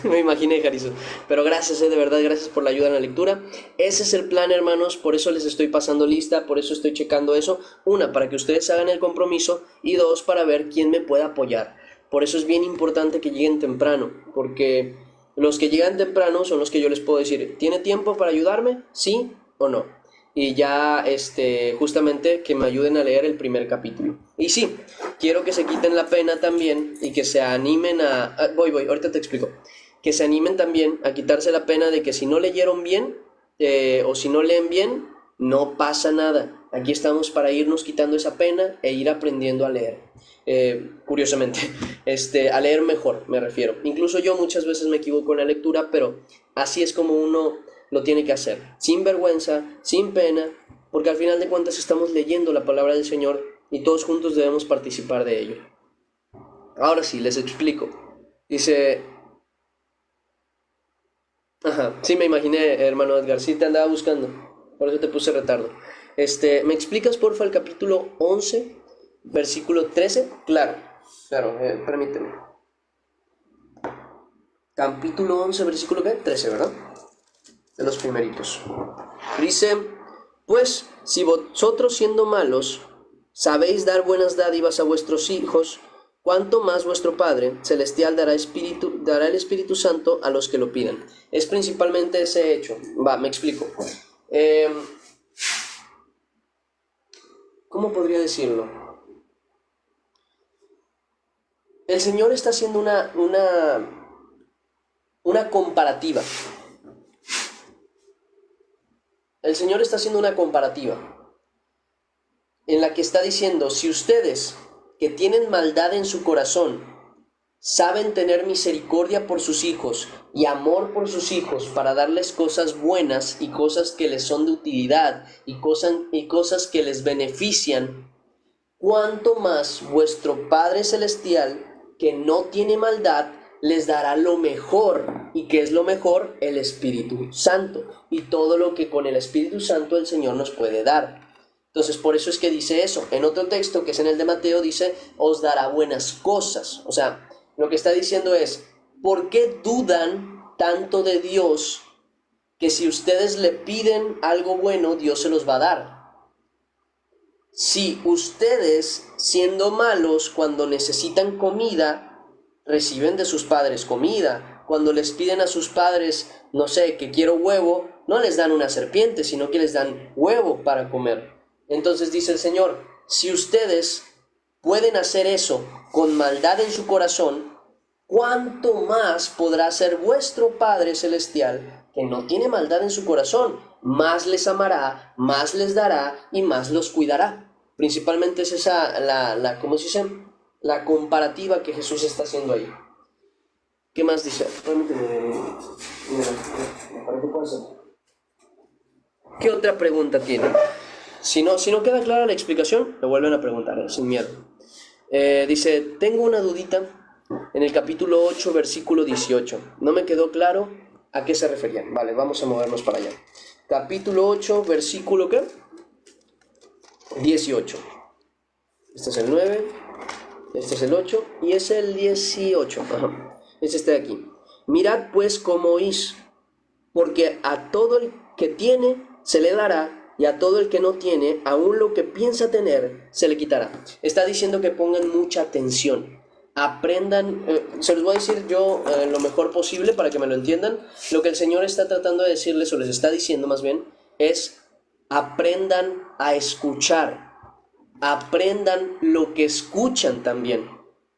Me imaginé, Jarizo. Pero gracias, de verdad, gracias por la ayuda en la lectura. Ese es el plan, hermanos, por eso les estoy pasando lista, por eso estoy checando eso. Una, para que ustedes hagan el compromiso, y dos, para ver quién me puede apoyar. Por eso es bien importante que lleguen temprano, porque los que llegan temprano son los que yo les puedo decir, ¿tiene tiempo para ayudarme? ¿Sí o no? Y ya, justamente que me ayuden a leer el primer capítulo. Y sí, quiero que se quiten la pena también y que se animen voy, ahorita te explico. Que se animen también a quitarse la pena de que si no leyeron bien o si no leen bien, no pasa nada. Aquí estamos para irnos quitando esa pena e ir aprendiendo a leer. Curiosamente, a leer mejor, me refiero. Incluso yo muchas veces me equivoco en la lectura, pero así es como uno lo tiene que hacer, sin vergüenza, sin pena, porque al final de cuentas estamos leyendo la palabra del Señor y todos juntos debemos participar de ello. Ahora sí, les explico. Dice... Ajá, sí me imaginé, hermano Edgar, sí te andaba buscando, por eso te puse retardo. ¿Me explicas porfa el capítulo 11, versículo 13? Claro, permíteme. Capítulo 11, versículo ¿qué? 13, ¿verdad? De los primeritos. Dice, pues, si vosotros siendo malos sabéis dar buenas dádivas a vuestros hijos, cuánto más vuestro Padre Celestial dará el Espíritu Santo a los que lo pidan. Es principalmente ese hecho. Me explico. ¿Cómo podría decirlo? El Señor está haciendo una comparativa. El Señor está haciendo una comparativa en la que está diciendo, si ustedes que tienen maldad en su corazón saben tener misericordia por sus hijos y amor por sus hijos para darles cosas buenas y cosas que les son de utilidad y cosas que les benefician, cuánto más vuestro Padre Celestial, que no tiene maldad, les dará lo mejor. ¿Y qué es lo mejor? El Espíritu Santo y todo lo que con el Espíritu Santo el Señor nos puede dar. Entonces por eso es que dice eso. En otro texto, que es en el de Mateo, dice, os dará buenas cosas. O sea, lo que está diciendo es, ¿por qué dudan tanto de Dios que si ustedes le piden algo bueno, Dios se los va a dar? Si ustedes, siendo malos, cuando necesitan comida, reciben de sus padres comida. Cuando les piden a sus padres, no sé, que quiero huevo, no les dan una serpiente, sino que les dan huevo para comer. Entonces dice el Señor, si ustedes pueden hacer eso con maldad en su corazón, ¿cuánto más podrá hacer vuestro Padre Celestial, que no tiene maldad en su corazón? Más les amará, más les dará y más los cuidará. Principalmente es esa, ¿cómo se dice? La comparativa que Jesús está haciendo ahí. ¿Qué más dice? ¿Qué otra pregunta tiene? Si no queda clara la explicación, me vuelven a preguntar, sin miedo. Dice, tengo una dudita en el capítulo 8, versículo 18. No me quedó claro a qué se referían. Vale, vamos a movernos para allá. Capítulo 8, versículo ¿qué? 18. Este es el 9, este es el 8 y es el 18. Ajá. Es este de aquí. Mirad pues cómo oís, porque a todo el que tiene se le dará, y a todo el que no tiene, aún lo que piensa tener, se le quitará. Está diciendo que pongan mucha atención. Aprendan, se los voy a decir yo lo mejor posible para que me lo entiendan. Lo que el Señor está tratando de decirles, o les está diciendo más bien, es aprendan a escuchar. Aprendan lo que escuchan también.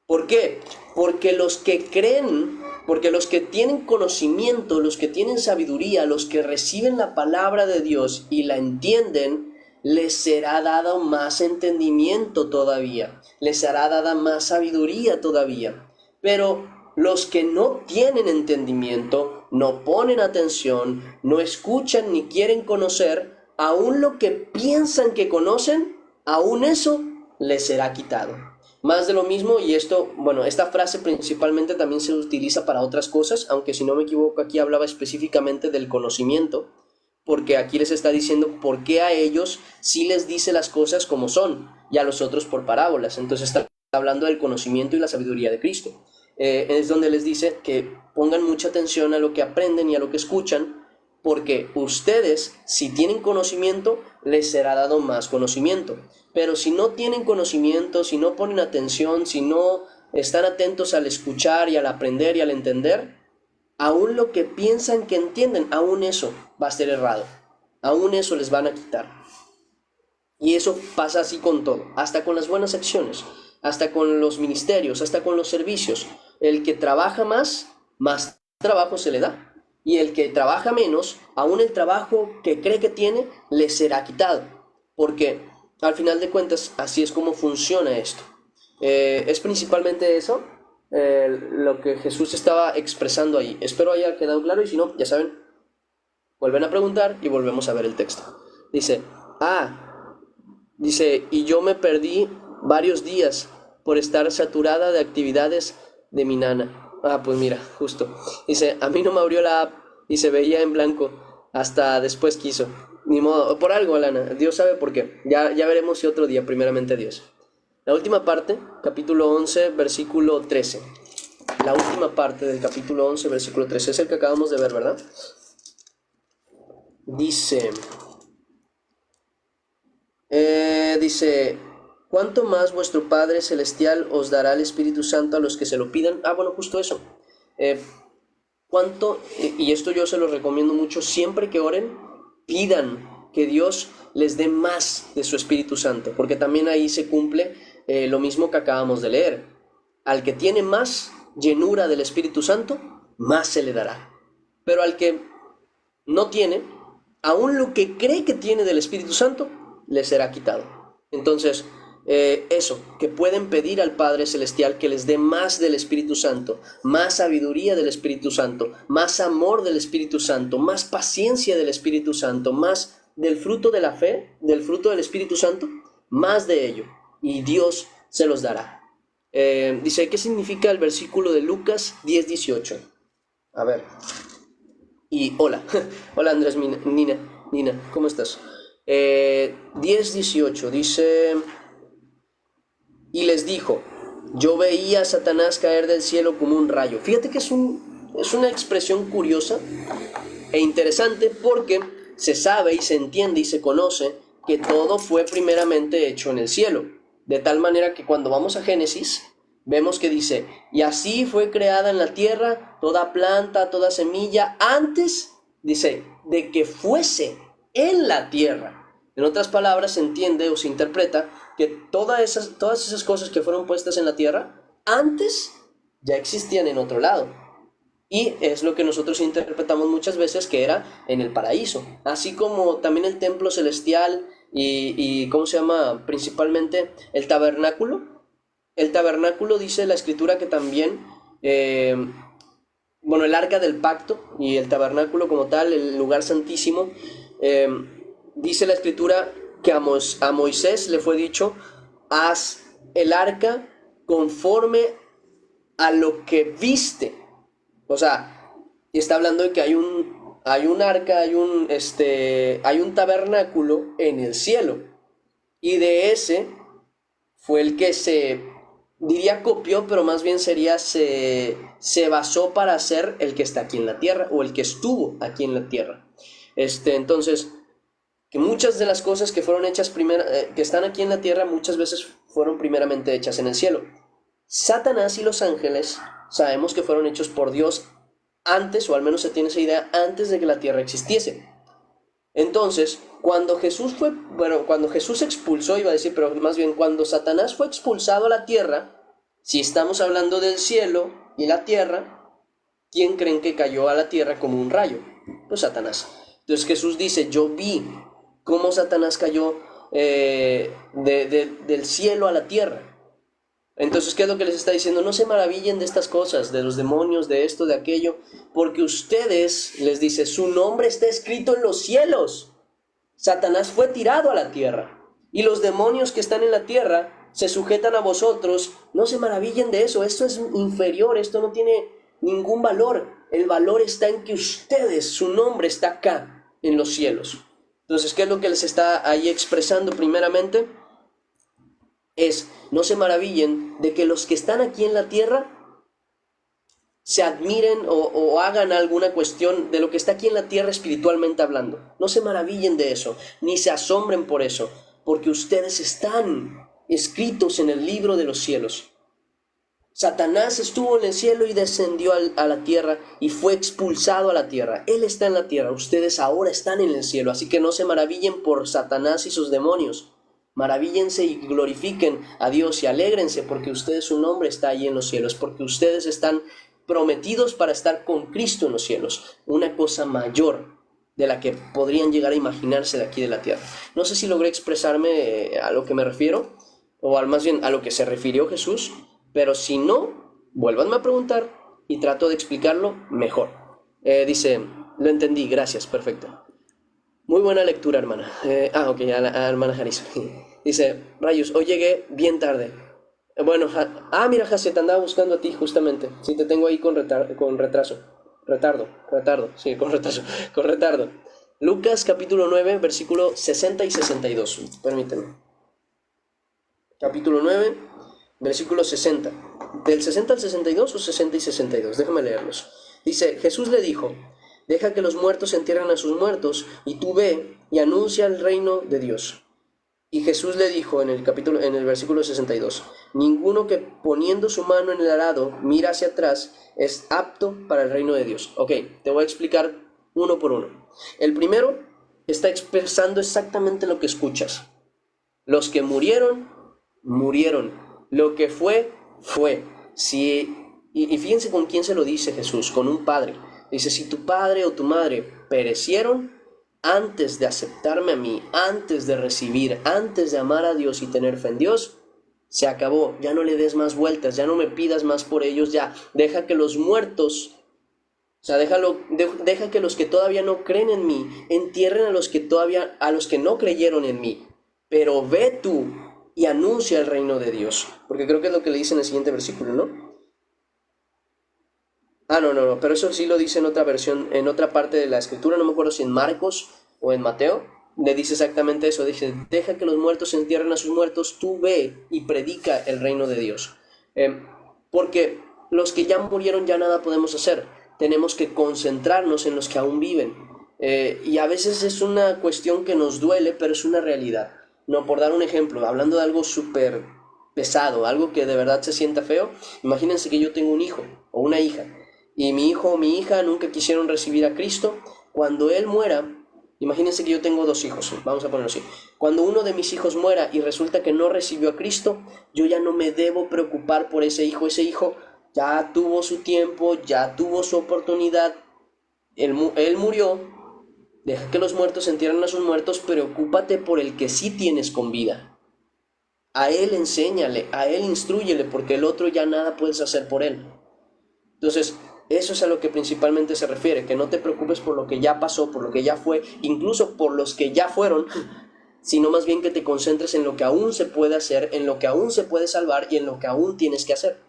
¿Por qué? Porque los que creen, porque los que tienen conocimiento, los que tienen sabiduría, los que reciben la palabra de Dios y la entienden, les será dado más entendimiento todavía, les será dada más sabiduría todavía. Pero los que no tienen entendimiento, no ponen atención, no escuchan ni quieren conocer, aún lo que piensan que conocen, aún eso les será quitado. más de lo mismo, y esto, bueno, esta frase principalmente también se utiliza para otras cosas, aunque si no me equivoco aquí hablaba específicamente del conocimiento, porque aquí les está diciendo por qué a ellos sí les dice las cosas como son y a los otros por parábolas. Entonces está hablando del conocimiento y la sabiduría de Cristo. Es donde les dice que pongan mucha atención a lo que aprenden y a lo que escuchan, porque ustedes, si tienen conocimiento, les será dado más conocimiento. Pero si no tienen conocimiento, si no ponen atención, si no están atentos al escuchar y al aprender y al entender, aún lo que piensan que entienden, aún eso va a ser errado. Aún eso les van a quitar. Y eso pasa así con todo, hasta con las buenas acciones, hasta con los ministerios, hasta con los servicios. El que trabaja más, más trabajo se le da. Y el que trabaja menos, aún el trabajo que cree que tiene, le será quitado. Porque al final de cuentas, así es como funciona esto. Es principalmente eso lo que Jesús estaba expresando ahí. Espero haya quedado claro, y si no, ya saben, vuelven a preguntar y volvemos a ver el texto. Dice, y yo me perdí varios días por estar saturada de actividades de mi nana. Pues mira, justo. Dice, a mí no me abrió la app y se veía en blanco. Hasta después quiso. Ni modo, por algo, Alana. Dios sabe por qué. Ya veremos si otro día, primeramente Dios. La última parte, capítulo 11, versículo 13. La última parte del capítulo 11, versículo 13. Es el que acabamos de ver, ¿verdad? Dice... ¿cuánto más vuestro Padre Celestial os dará el Espíritu Santo a los que se lo pidan? Bueno, justo eso. ¿Cuánto? Y esto yo se lo recomiendo mucho, siempre que oren, pidan que Dios les dé más de su Espíritu Santo, porque también ahí se cumple lo mismo que acabamos de leer. Al que tiene más llenura del Espíritu Santo, más se le dará. Pero al que no tiene, aún lo que cree que tiene del Espíritu Santo, le será quitado. Entonces, eso, que pueden pedir al Padre Celestial que les dé más del Espíritu Santo, más sabiduría del Espíritu Santo, más amor del Espíritu Santo, más paciencia del Espíritu Santo, más del fruto de la fe, del fruto del Espíritu Santo, más de ello, y Dios se los dará. Dice, ¿qué significa el versículo de Lucas 10:18? A ver. Y hola Andrés, Nina, ¿cómo estás? 10:18 dice, y les dijo, yo veía a Satanás caer del cielo como un rayo. Fíjate que es una expresión curiosa e interesante, porque se sabe y se entiende y se conoce que todo fue primeramente hecho en el cielo, de tal manera que cuando vamos a Génesis vemos que dice, y así fue creada en la tierra toda planta, toda semilla, antes, dice, de que fuese en la tierra. En otras palabras, se entiende o se interpreta que todas esas cosas que fueron puestas en la tierra, antes ya existían en otro lado. Y es lo que nosotros interpretamos muchas veces que era en el paraíso. Así como también el templo celestial y ¿cómo se llama? Principalmente el tabernáculo. El tabernáculo dice la escritura que también, el arca del pacto y el tabernáculo como tal, el lugar santísimo, dice la escritura que a Moisés le fue dicho, haz el arca conforme a lo que viste. O sea, está hablando de que hay un arca, hay un tabernáculo en el cielo. Y de ese fue el que diría copió, pero más bien sería se basó para hacer el que está aquí en la tierra, o el que estuvo aquí en la tierra. Entonces, que muchas de las cosas que fueron hechas que están aquí en la tierra, muchas veces fueron primeramente hechas en el cielo. Satanás y los ángeles sabemos que fueron hechos por Dios antes, o al menos se tiene esa idea, antes de que la tierra existiese. Entonces, cuando Jesús expulsó, iba a decir, pero más bien cuando Satanás fue expulsado a la tierra, si estamos hablando del cielo y la tierra, ¿quién creen que cayó a la tierra como un rayo? Pues Satanás. Entonces Jesús dice, yo vi cómo Satanás cayó del cielo a la tierra. Entonces, ¿qué es lo que les está diciendo? No se maravillen de estas cosas, de los demonios, de esto, de aquello, porque ustedes, les dice, su nombre está escrito en los cielos. Satanás fue tirado a la tierra, y los demonios que están en la tierra se sujetan a vosotros, no se maravillen de eso, esto es inferior, esto no tiene ningún valor. El valor está en que ustedes, su nombre está acá en los cielos. Entonces, ¿qué es lo que les está ahí expresando primeramente? No se maravillen de que los que están aquí en la tierra se admiren o hagan alguna cuestión de lo que está aquí en la tierra espiritualmente hablando. No se maravillen de eso, ni se asombren por eso, porque ustedes están escritos en el libro de los cielos. Satanás estuvo en el cielo y descendió a la tierra y fue expulsado a la tierra. Él está en la tierra, ustedes ahora están en el cielo, así que no se maravillen por Satanás y sus demonios. Maravíllense y glorifiquen a Dios y alégrense porque ustedes, su nombre está allí en los cielos, porque ustedes están prometidos para estar con Cristo en los cielos, una cosa mayor de la que podrían llegar a imaginarse de aquí de la tierra. No sé si logré expresarme a lo que me refiero, o más bien a lo que se refirió Jesús, pero si no, vuélvanme a preguntar y trato de explicarlo mejor. Dice, lo entendí, gracias, perfecto. Muy buena lectura, hermana. Ok, a la hermana Haris. Dice, rayos, hoy llegué bien tarde. Bueno, mira, Jase, te andaba buscando a ti justamente. Sí, te tengo ahí con retraso. Retardo, sí, con retardo. Lucas capítulo 9, versículo 60 y 62. Permíteme. Capítulo 9, versículo 60. ¿Del 60 al 62 o 60 y 62? Déjame leerlos. Dice, Jesús le dijo, deja que los muertos entierren a sus muertos, y tú ve y anuncia el reino de Dios. Y Jesús le dijo en el versículo 62, ninguno que poniendo su mano en el arado mira hacia atrás es apto para el reino de Dios. Ok, te voy a explicar uno por uno. El primero está expresando exactamente lo que escuchas. Los que murieron, murieron. Lo que fue. Y fíjense con quién se lo dice Jesús, con un padre. Dice, si tu padre o tu madre perecieron antes de aceptarme a mí, antes de recibir, antes de amar a Dios y tener fe en Dios, se acabó. Ya no le des más vueltas, ya no me pidas más por ellos, ya. Deja que los muertos, o sea, deja que los que todavía no creen en mí entierren a los que no creyeron en mí. Pero ve tú y anuncia el reino de Dios. Porque creo que es lo que le dice en el siguiente versículo, ¿no? No, pero eso sí lo dice en otra versión, en otra parte de la escritura, no me acuerdo si en Marcos o en Mateo, le dice exactamente eso, dice, deja que los muertos entierren a sus muertos, tú ve y predica el reino de Dios. Porque los que ya murieron ya nada podemos hacer, tenemos que concentrarnos en los que aún viven. Y a veces es una cuestión que nos duele, pero es una realidad. No, por dar un ejemplo, hablando de algo súper pesado, algo que de verdad se sienta feo, imagínense que yo tengo un hijo o una hija, y mi hijo o mi hija nunca quisieron recibir a Cristo. Cuando él muera, imagínense que yo tengo 2 hijos, vamos a ponerlo así. Cuando uno de mis hijos muera y resulta que no recibió a Cristo, yo ya no me debo preocupar por ese hijo. Ese hijo ya tuvo su tiempo, ya tuvo su oportunidad, él murió. Deja que los muertos entierren a sus muertos, preocúpate por el que sí tienes con vida. A él enséñale, a él instrúyele, porque el otro ya nada puedes hacer por él. Entonces, eso es a lo que principalmente se refiere, que no te preocupes por lo que ya pasó, por lo que ya fue, incluso por los que ya fueron, sino más bien que te concentres en lo que aún se puede hacer, en lo que aún se puede salvar y en lo que aún tienes que hacer.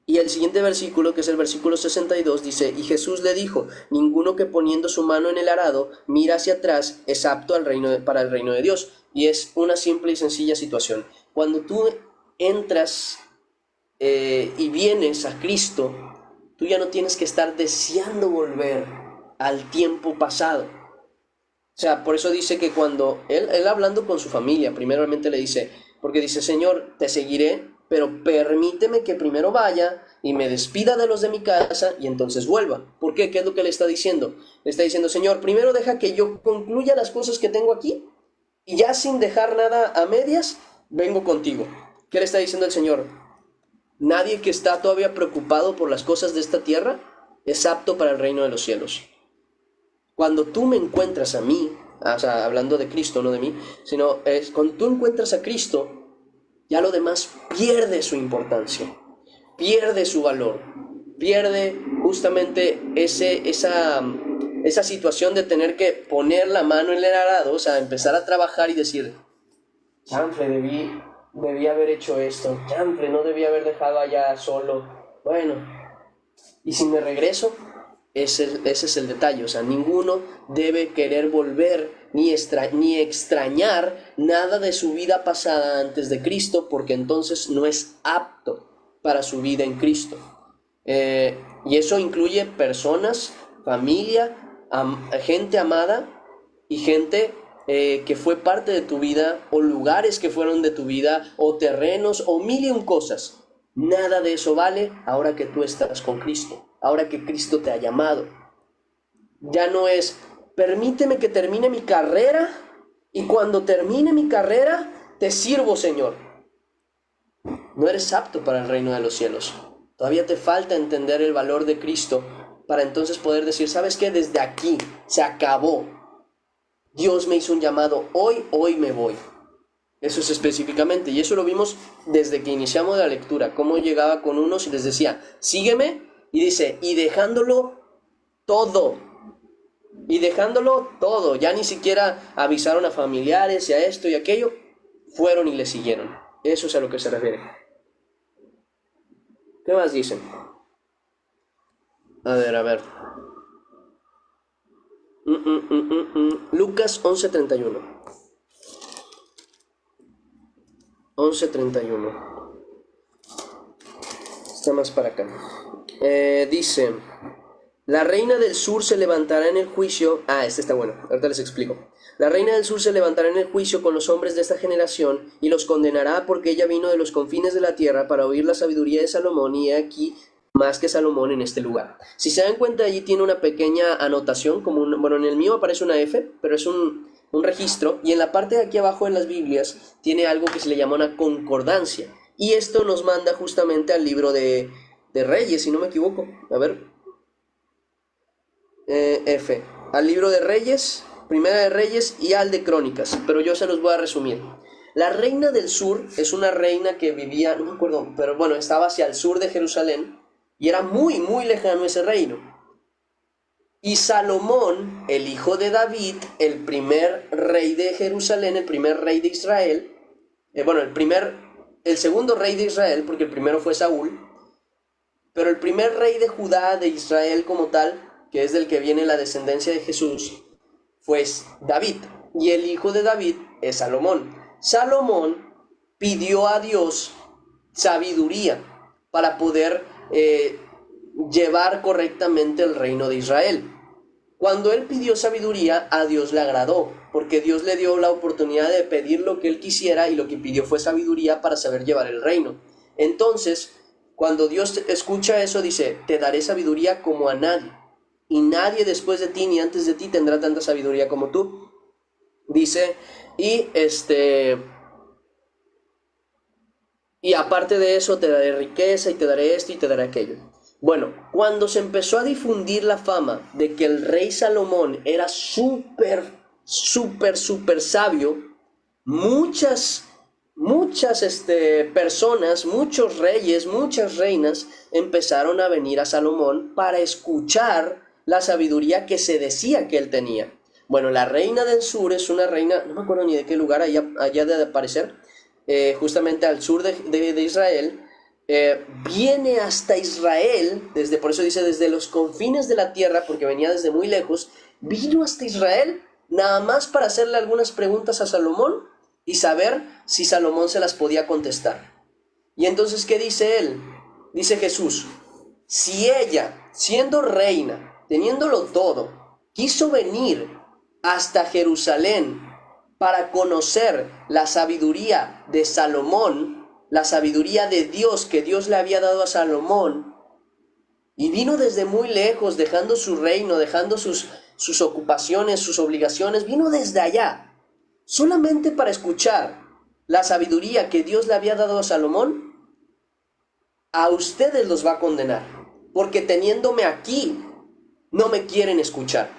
Y el siguiente versículo, que es el versículo 62, dice, y Jesús le dijo, ninguno que poniendo su mano en el arado mira hacia atrás es apto para el reino de Dios. Y es una simple y sencilla situación. Cuando tú entras y vienes a Cristo, tú ya no tienes que estar deseando volver al tiempo pasado. O sea, por eso dice que cuando él hablando con su familia, primeramente le dice, porque dice, Señor, te seguiré, pero permíteme que primero vaya y me despida de los de mi casa y entonces vuelva. ¿Por qué? ¿Qué es lo que le está diciendo? Le está diciendo, Señor, primero deja que yo concluya las cosas que tengo aquí y ya sin dejar nada a medias, vengo contigo. ¿Qué le está diciendo el Señor? Nadie que está todavía preocupado por las cosas de esta tierra es apto para el reino de los cielos. Cuando tú me encuentras a mí, o sea, hablando de Cristo, no de mí, sino cuando tú encuentras a Cristo, ya lo demás pierde su importancia, pierde su valor, pierde justamente esa situación de tener que poner la mano en el arado, o sea, empezar a trabajar y decir, chanfle, debí haber hecho esto, chanfle, no debí haber dejado allá solo. Bueno, y si me regreso, ese es el detalle. O sea, ninguno debe querer volver ni extrañar nada de su vida pasada antes de Cristo, porque entonces no es apto para su vida en Cristo. Y eso incluye personas, familia, gente amada y gente que fue parte de tu vida, o lugares que fueron de tu vida, o terrenos, o mil y un cosas. Nada de eso vale ahora que tú estás con Cristo, ahora que Cristo te ha llamado. Ya no es, permíteme que termine mi carrera, y cuando termine mi carrera, te sirvo, Señor. No eres apto para el reino de los cielos. Todavía te falta entender el valor de Cristo para entonces poder decir, ¿sabes qué? Desde aquí se acabó. Dios me hizo un llamado, hoy me voy. Eso es específicamente, y eso lo vimos desde que iniciamos la lectura, cómo llegaba con unos y les decía, sígueme, y dice, y dejándolo todo, ya ni siquiera avisaron a familiares y a esto y aquello, fueron y le siguieron. Eso es a lo que se refiere. ¿Qué más dicen? A ver. Lucas 11:31. 11:31. Está más para acá. Dice, la reina del sur se levantará en el juicio. Este está bueno, ahorita les explico. La reina del sur se levantará en el juicio con los hombres de esta generación y los condenará, porque ella vino de los confines de la tierra para oír la sabiduría de Salomón, y he aquí más que Salomón en este lugar. Si se dan cuenta, allí tiene una pequeña anotación, bueno, en el mío aparece una F, pero es un registro, y en la parte de aquí abajo en las Biblias tiene algo que se le llama una concordancia, y esto nos manda justamente al libro de Reyes, si no me equivoco. A ver, F, al libro de Reyes, Primera de Reyes, y al de Crónicas, pero yo se los voy a resumir. La reina del sur es una reina que vivía, no me acuerdo, pero bueno, estaba hacia el sur de Jerusalén, y era muy, muy lejano ese reino. Y Salomón, el hijo de David, el primer rey de Jerusalén, el primer rey de Israel, el segundo rey de Israel, porque el primero fue Saúl, pero el primer rey de Judá, de Israel como tal, que es del que viene la descendencia de Jesús, fue David, y el hijo de David es Salomón. Salomón pidió a Dios sabiduría para poder llevar correctamente el reino de Israel. Cuando él pidió sabiduría, a Dios le agradó, porque Dios le dio la oportunidad de pedir lo que él quisiera, y lo que pidió fue sabiduría para saber llevar el reino. Entonces, cuando Dios escucha eso, dice, te daré sabiduría como a nadie, y nadie después de ti ni antes de ti tendrá tanta sabiduría como tú. Dice, y aparte de eso te daré riqueza, y te daré esto y te daré aquello. Bueno, cuando se empezó a difundir la fama de que el rey Salomón era súper sabio, muchas personas, muchos reyes, muchas reinas empezaron a venir a Salomón para escuchar la sabiduría que se decía que él tenía. Bueno, la reina del sur es una reina, no me acuerdo ni de qué lugar, allá de aparecer, justamente al sur de Israel. Viene hasta Israel, por eso dice desde los confines de la tierra, porque venía desde muy lejos, vino hasta Israel nada más para hacerle algunas preguntas a Salomón y saber si Salomón se las podía contestar. Y entonces, ¿qué dice él? Dice Jesús, si ella, siendo reina, teniéndolo todo, quiso venir hasta Jerusalén para conocer la sabiduría de Salomón, la sabiduría de Dios que Dios le había dado a Salomón, y vino desde muy lejos, dejando su reino, dejando sus ocupaciones, sus obligaciones, vino desde allá, solamente para escuchar la sabiduría que Dios le había dado a Salomón. A ustedes los va a condenar, porque teniéndome aquí, no me quieren escuchar.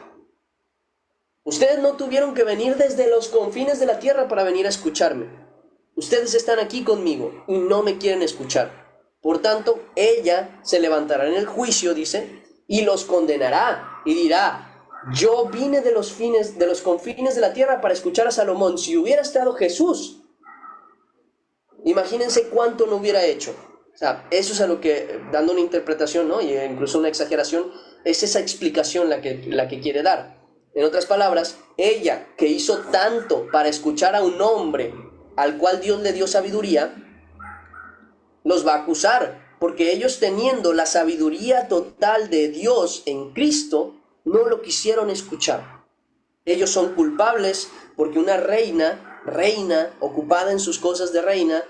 Ustedes no tuvieron que venir desde los confines de la tierra para venir a escucharme. Ustedes están aquí conmigo y no me quieren escuchar. Por tanto, ella se levantará en el juicio, dice, y los condenará y dirá, yo vine de los confines de la tierra para escuchar a Salomón. Si hubiera estado Jesús, Imagínense cuánto no hubiera hecho. O sea, eso es a lo que, dando una interpretación, ¿no? Y incluso una exageración, es esa explicación la que quiere dar. En otras palabras, ella que hizo tanto para escuchar a un hombre al cual Dios le dio sabiduría, los va a acusar, porque ellos teniendo la sabiduría total de Dios en Cristo, no lo quisieron escuchar. Ellos son culpables porque una reina ocupada en sus cosas de reina,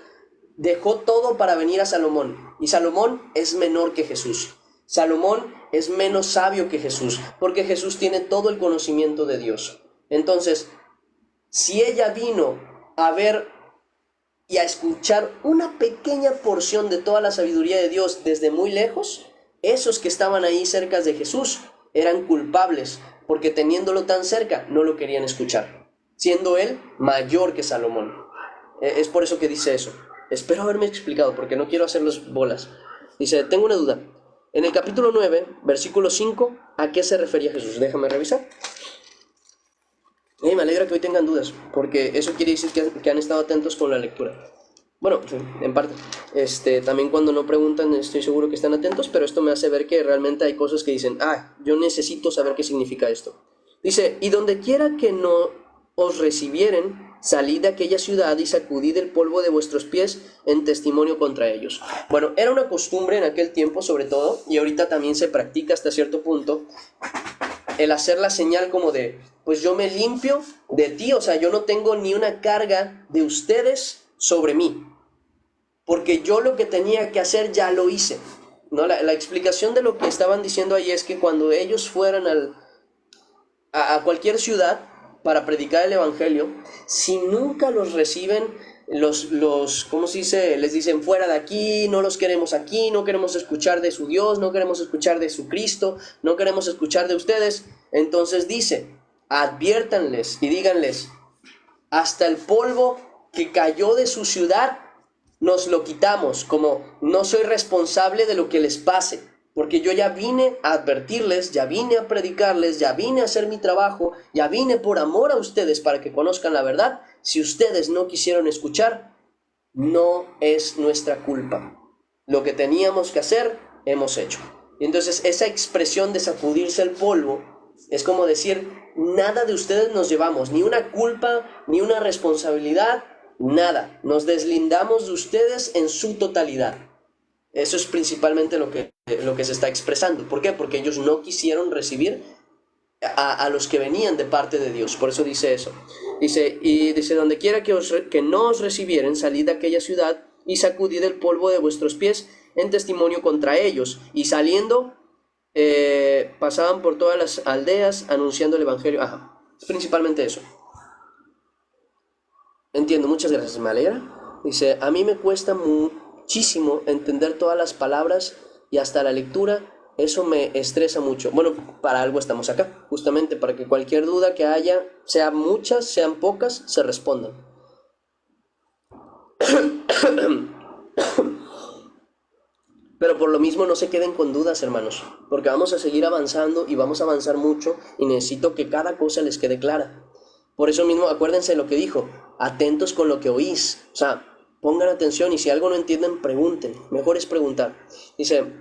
dejó todo para venir a Salomón. Y Salomón es menor que Jesús. Salomón es menos sabio que Jesús, porque Jesús tiene todo el conocimiento de Dios. Entonces, si ella vino a ver y a escuchar una pequeña porción de toda la sabiduría de Dios desde muy lejos, esos que estaban ahí cerca de Jesús eran culpables, porque teniéndolo tan cerca no lo querían escuchar, siendo él mayor que Salomón. Es por eso que dice eso. Espero haberme explicado, porque no quiero hacerlos bolas. Dice, tengo una duda. En el capítulo 9, versículo 5, ¿a qué se refería Jesús? Déjame revisar. Me alegra que hoy tengan dudas, porque eso quiere decir que han estado atentos con la lectura. Bueno, en parte. También cuando no preguntan estoy seguro que están atentos, pero esto me hace ver que realmente hay cosas que dicen, yo necesito saber qué significa esto. Dice, y donde quiera que no os recibieren, salid de aquella ciudad y sacudid el polvo de vuestros pies en testimonio contra ellos. Bueno, era una costumbre en aquel tiempo sobre todo, y ahorita también se practica hasta cierto punto, el hacer la señal como de, pues yo me limpio de ti, o sea, yo no tengo ni una carga de ustedes sobre mí, porque yo lo que tenía que hacer ya lo hice, ¿no? La explicación de lo que estaban diciendo ahí es que cuando ellos fueran a cualquier ciudad para predicar el evangelio, si nunca los reciben, ¿cómo se dice? Les dicen fuera de aquí, no los queremos aquí, no queremos escuchar de su Dios, no queremos escuchar de su Cristo, no queremos escuchar de ustedes. Entonces dice, adviértanles y díganles, hasta el polvo que cayó de su ciudad, nos lo quitamos, como no soy responsable de lo que les pase, porque yo ya vine a advertirles, ya vine a predicarles, ya vine a hacer mi trabajo, ya vine por amor a ustedes para que conozcan la verdad. Si ustedes no quisieron escuchar, no es nuestra culpa. Lo que teníamos que hacer, hemos hecho. Y entonces esa expresión de sacudirse el polvo es como decir, nada de ustedes nos llevamos, ni una culpa, ni una responsabilidad, nada. Nos deslindamos de ustedes en su totalidad. Eso es principalmente lo que se está expresando. ¿Por qué? Porque ellos no quisieron recibir a los que venían de parte de Dios. Por eso dice eso. Dice, donde quiera que no os recibieren, salid de aquella ciudad y sacudid el polvo de vuestros pies en testimonio contra ellos. Y saliendo, pasaban por todas las aldeas anunciando el evangelio. Es principalmente eso. Entiendo, muchas gracias, me alegra. Dice, a mí me cuesta muchísimo entender todas las palabras y hasta la lectura, eso me estresa mucho. Bueno, para algo estamos acá, justamente para que cualquier duda que haya, sean muchas, sean pocas, se respondan. Pero por lo mismo no se queden con dudas, hermanos, porque vamos a seguir avanzando y vamos a avanzar mucho y necesito que cada cosa les quede clara. Por eso mismo, acuérdense lo que dijo, atentos con lo que oís, o sea, pongan atención y si algo no entienden, pregunten, mejor es preguntar. Dice,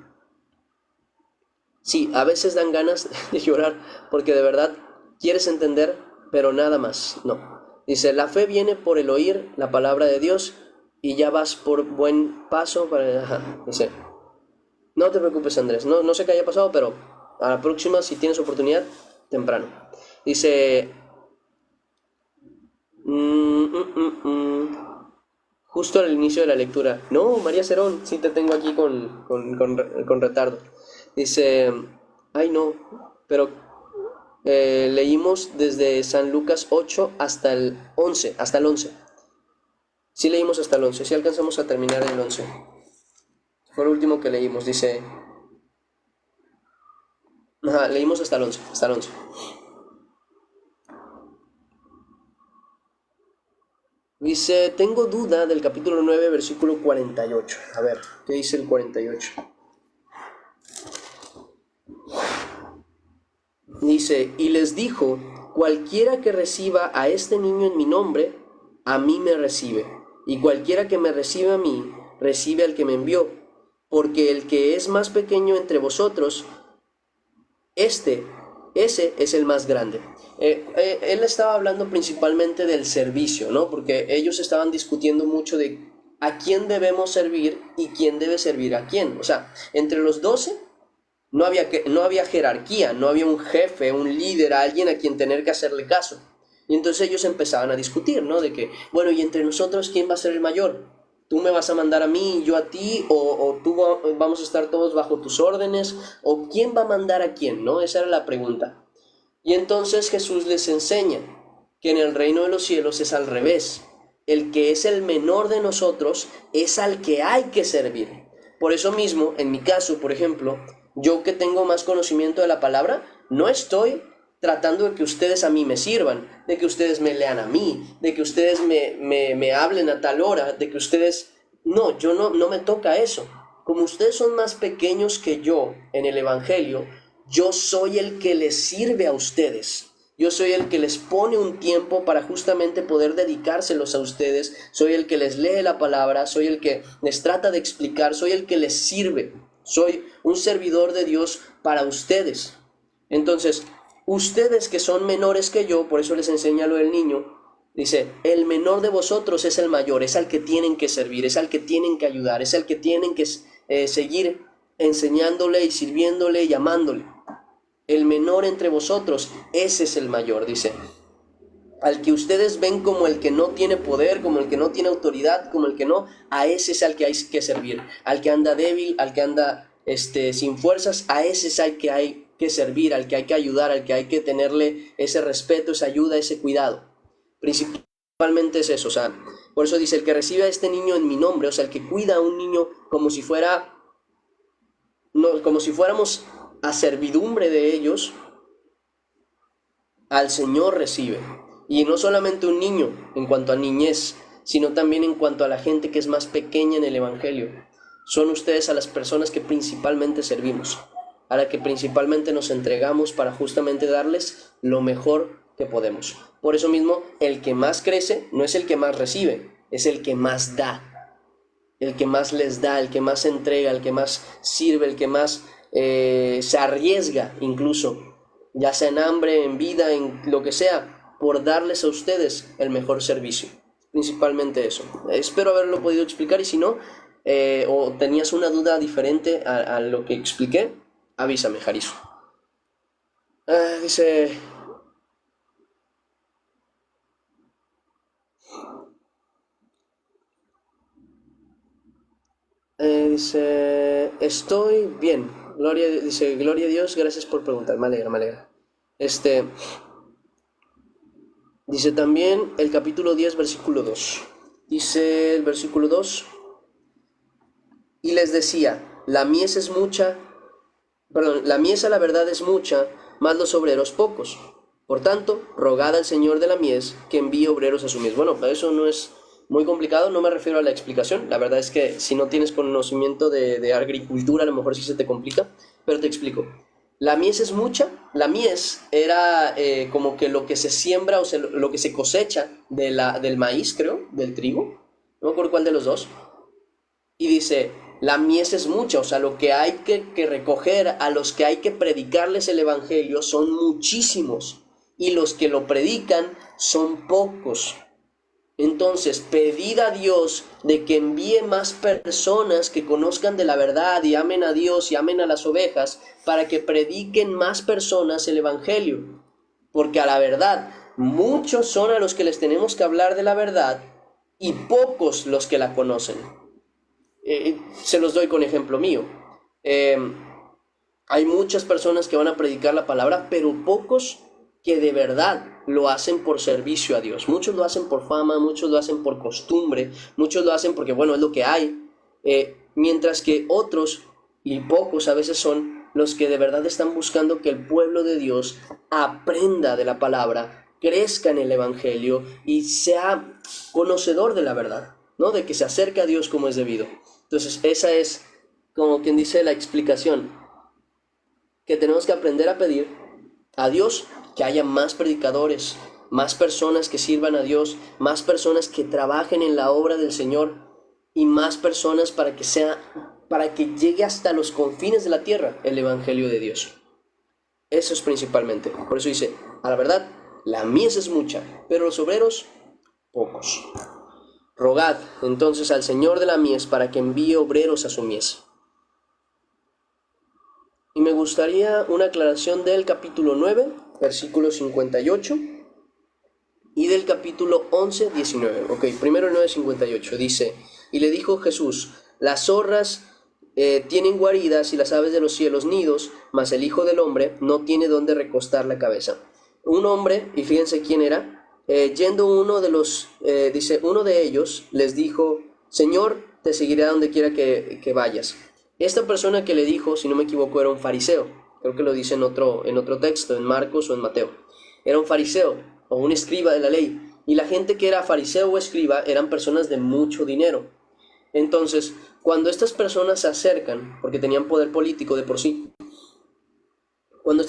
sí, a veces dan ganas de llorar porque de verdad quieres entender, pero nada más, no. Dice, la fe viene por el oír la palabra de Dios y ya vas por buen paso para... Dice, no te preocupes, Andrés, no sé qué haya pasado, pero a la próxima, si tienes oportunidad, temprano. Dice... Justo al inicio de la lectura. No, María Cerón, sí te tengo aquí con retardo. Dice, pero leímos desde San Lucas 8 hasta el 11. Sí leímos hasta el 11, sí alcanzamos a terminar el 11. Fue lo último que leímos, dice... leímos hasta el 11. Dice, tengo duda del capítulo 9, versículo 48. A ver, ¿qué dice el 48? Dice, y les dijo, cualquiera que reciba a este niño en mi nombre, a mí me recibe. y cualquiera que me recibe a mí, recibe al que me envió, porque el que es más pequeño entre vosotros, ese es el más grande. Él estaba hablando principalmente del servicio, ¿no? Porque ellos estaban discutiendo mucho de a quién debemos servir y quién debe servir a quién. O sea, entre los 12 no había jerarquía, no había un jefe, un líder, alguien a quien tener que hacerle caso. Y entonces ellos empezaban a discutir, ¿no? De que, bueno, y entre nosotros, ¿quién va a ser el mayor? ¿Tú me vas a mandar a mí, yo a ti? ¿O vamos a estar todos bajo tus órdenes? ¿O quién va a mandar a quién? ¿No? Esa era la pregunta. Y entonces Jesús les enseña que en el reino de los cielos es al revés. El que es el menor de nosotros es al que hay que servir. Por eso mismo, en mi caso, por ejemplo, yo que tengo más conocimiento de la palabra, no estoy tratando de que ustedes a mí me sirvan, de que ustedes me lean a mí, de que ustedes me hablen a tal hora, de que ustedes... No, no me toca eso. Como ustedes son más pequeños que yo en el Evangelio, yo soy el que les sirve a ustedes. Yo soy el que les pone un tiempo para justamente poder dedicárselos a ustedes. Soy el que les lee la palabra, soy el que les trata de explicar, soy el que les sirve. Soy un servidor de Dios para ustedes. Entonces, ustedes que son menores que yo, por eso les enseña lo del niño, dice, el menor de vosotros es el mayor, es al que tienen que servir, es al que tienen que ayudar, es al que tienen que seguir enseñándole y sirviéndole y amándole. El menor entre vosotros, ese es el mayor, dice. Al que ustedes ven como el que no tiene poder, como el que no tiene autoridad, como el que no, a ese es al que hay que servir. Al que anda débil, al que anda sin fuerzas, a ese es al que hay que servir, al que hay que ayudar, al que hay que tenerle ese respeto, esa ayuda, ese cuidado. Principalmente es eso, o sea, por eso dice, el que recibe a este niño en mi nombre, o sea, el que cuida a un niño como si fuera, no, como si fuéramos a servidumbre de ellos, al Señor recibe. Y no solamente un niño en cuanto a niñez, sino también en cuanto a la gente que es más pequeña en el Evangelio. Son ustedes a las personas que principalmente servimos, a las que principalmente nos entregamos para justamente darles lo mejor que podemos. Por eso mismo, el que más crece no es el que más recibe, es el que más da. El que más les da, el que más se entrega, el que más sirve, el que más se arriesga incluso, ya sea en hambre, en vida, en lo que sea, por darles a ustedes el mejor servicio. Principalmente eso. Espero haberlo podido explicar, y si no, o tenías una duda diferente a lo que expliqué, avísame, Jariso. Dice... dice, estoy bien. Dice, gloria a Dios, gracias por preguntar. Me alegra. Dice también el capítulo 10, versículo 2. Dice el versículo 2. Y les decía, la mies a la verdad es mucha, mas los obreros pocos. Por tanto, rogad al Señor de la mies que envíe obreros a su mies. Bueno, eso no es muy complicado, no me refiero a la explicación. La verdad es que si no tienes conocimiento de agricultura, a lo mejor sí se te complica, pero te explico. La mies es mucha. La mies era como que lo que se siembra o lo que se cosecha del maíz, creo, del trigo. No me acuerdo cuál de los dos. Y dice, la mies es mucha, o sea, lo que hay que recoger, a los que hay que predicarles el evangelio son muchísimos, y los que lo predican son pocos. Entonces, pedid a Dios de que envíe más personas que conozcan de la verdad y amen a Dios y amen a las ovejas, para que prediquen más personas el evangelio. Porque a la verdad, muchos son a los que les tenemos que hablar de la verdad y pocos los que la conocen. Se los doy con ejemplo mío. Hay muchas personas que van a predicar la palabra, pero pocos que de verdad lo hacen por servicio a Dios. Muchos lo hacen por fama, muchos lo hacen por costumbre, muchos lo hacen porque, bueno, es lo que hay. Mientras que otros, y pocos a veces, son los que de verdad están buscando que el pueblo de Dios aprenda de la palabra, crezca en el evangelio y sea conocedor de la verdad, ¿no? De que se acerque a Dios como es debido. Entonces, esa es, como quien dice, la explicación, que tenemos que aprender a pedir a Dios que haya más predicadores, más personas que sirvan a Dios, más personas que trabajen en la obra del Señor y más personas para que llegue hasta los confines de la tierra el evangelio de Dios. Eso es principalmente. Por eso dice, a la verdad, la mies es mucha, pero los obreros pocos. Rogad entonces al Señor de la mies para que envíe obreros a su mies. Y me gustaría una aclaración del capítulo 9, versículo 58, y del capítulo 11, 19. Ok, primero el 9, 58. Dice, y le dijo Jesús, las zorras tienen guaridas y las aves de los cielos nidos, mas el Hijo del Hombre no tiene donde recostar la cabeza. Un hombre, y fíjense quién era, yendo uno de ellos les dijo, Señor, te seguiré a donde quiera que vayas. Esta persona que le dijo, si no me equivoco, era un fariseo. Creo que lo dice en otro texto, en Marcos o en Mateo. Era un fariseo o un escriba de la ley. Y la gente que era fariseo o escriba eran personas de mucho dinero. Entonces, cuando estas personas se acercan, porque tenían poder político de por sí, cuando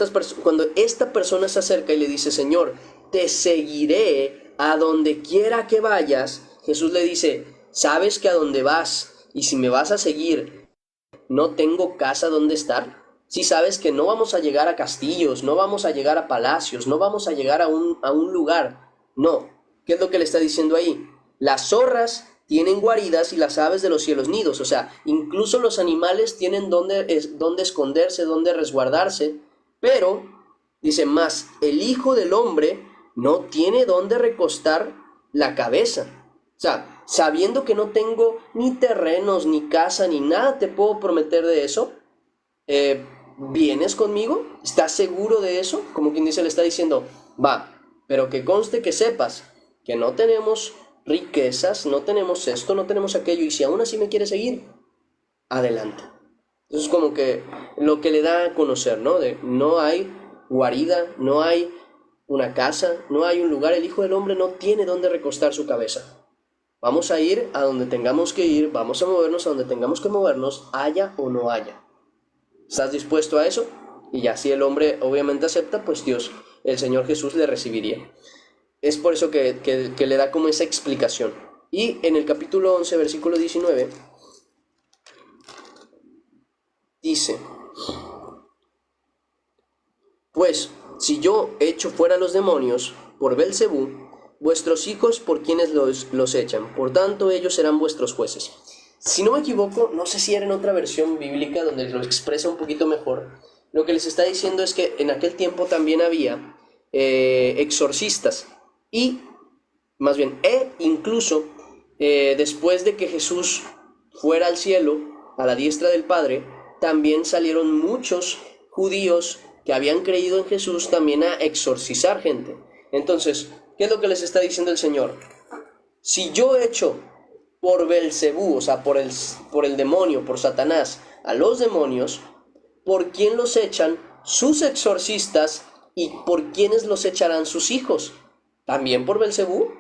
esta persona se acerca y le dice, Señor, te seguiré a donde quiera que vayas, Jesús le dice, ¿sabes que a dónde vas? Y si me vas a seguir, ¿no tengo casa donde estar? Si sabes que no vamos a llegar a castillos, no vamos a llegar a palacios, no vamos a llegar a un lugar. No. ¿Qué es lo que le está diciendo ahí? Las zorras tienen guaridas y las aves de los cielos nidos. O sea, incluso los animales tienen donde esconderse, donde resguardarse. Pero, dice, más el Hijo del Hombre no tiene donde recostar la cabeza. O sea, sabiendo que no tengo ni terrenos, ni casa, ni nada te puedo prometer de eso, ¿vienes conmigo? ¿Estás seguro de eso? Como quien dice, le está diciendo, va, pero que conste que sepas que no tenemos riquezas, no tenemos esto, no tenemos aquello, y si aún así me quieres seguir, adelante. Eso es como que lo que le da a conocer, ¿no? No hay guarida, no hay una casa, no hay un lugar, el Hijo del Hombre no tiene donde recostar su cabeza. Vamos a ir a donde tengamos que ir, vamos a movernos a donde tengamos que movernos, haya o no haya. ¿Estás dispuesto a eso? Y ya si el hombre obviamente acepta, pues Dios, el Señor Jesús le recibiría. Es por eso que le da como esa explicación. Y en el capítulo 11, versículo 19, dice, pues si yo echo fuera los demonios por Belcebú, vuestros hijos por quienes los echan, por tanto ellos serán vuestros jueces. Si no me equivoco, no sé si era en otra versión bíblica donde lo expresa un poquito mejor, lo que les está diciendo es que en aquel tiempo también había exorcistas, y más bien, incluso después de que Jesús fuera al cielo, a la diestra del Padre, también salieron muchos judíos que habían creído en Jesús también a exorcizar gente. Entonces, ¿qué es lo que les está diciendo el Señor? Si yo echo por Belcebú, o sea, por el demonio, por Satanás, a los demonios, ¿por quién los echan sus exorcistas y por quiénes los echarán sus hijos? ¿También por Belcebú?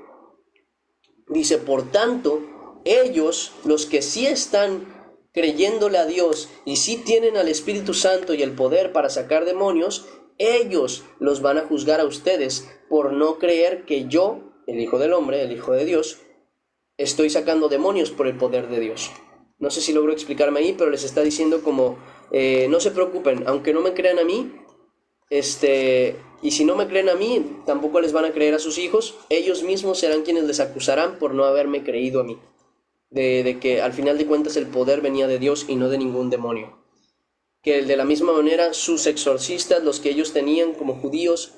Dice, por tanto, ellos, los que sí están creyéndole a Dios y sí tienen al Espíritu Santo y el poder para sacar demonios, ellos los van a juzgar a ustedes por no creer que yo, el Hijo del Hombre, el Hijo de Dios, estoy sacando demonios por el poder de Dios. No sé si logro explicarme ahí, pero les está diciendo como, no se preocupen, aunque no me crean a mí, y si no me creen a mí, tampoco les van a creer a sus hijos, ellos mismos serán quienes les acusarán por no haberme creído a mí, de que al final de cuentas el poder venía de Dios y no de ningún demonio. Que de la misma manera sus exorcistas, los que ellos tenían como judíos,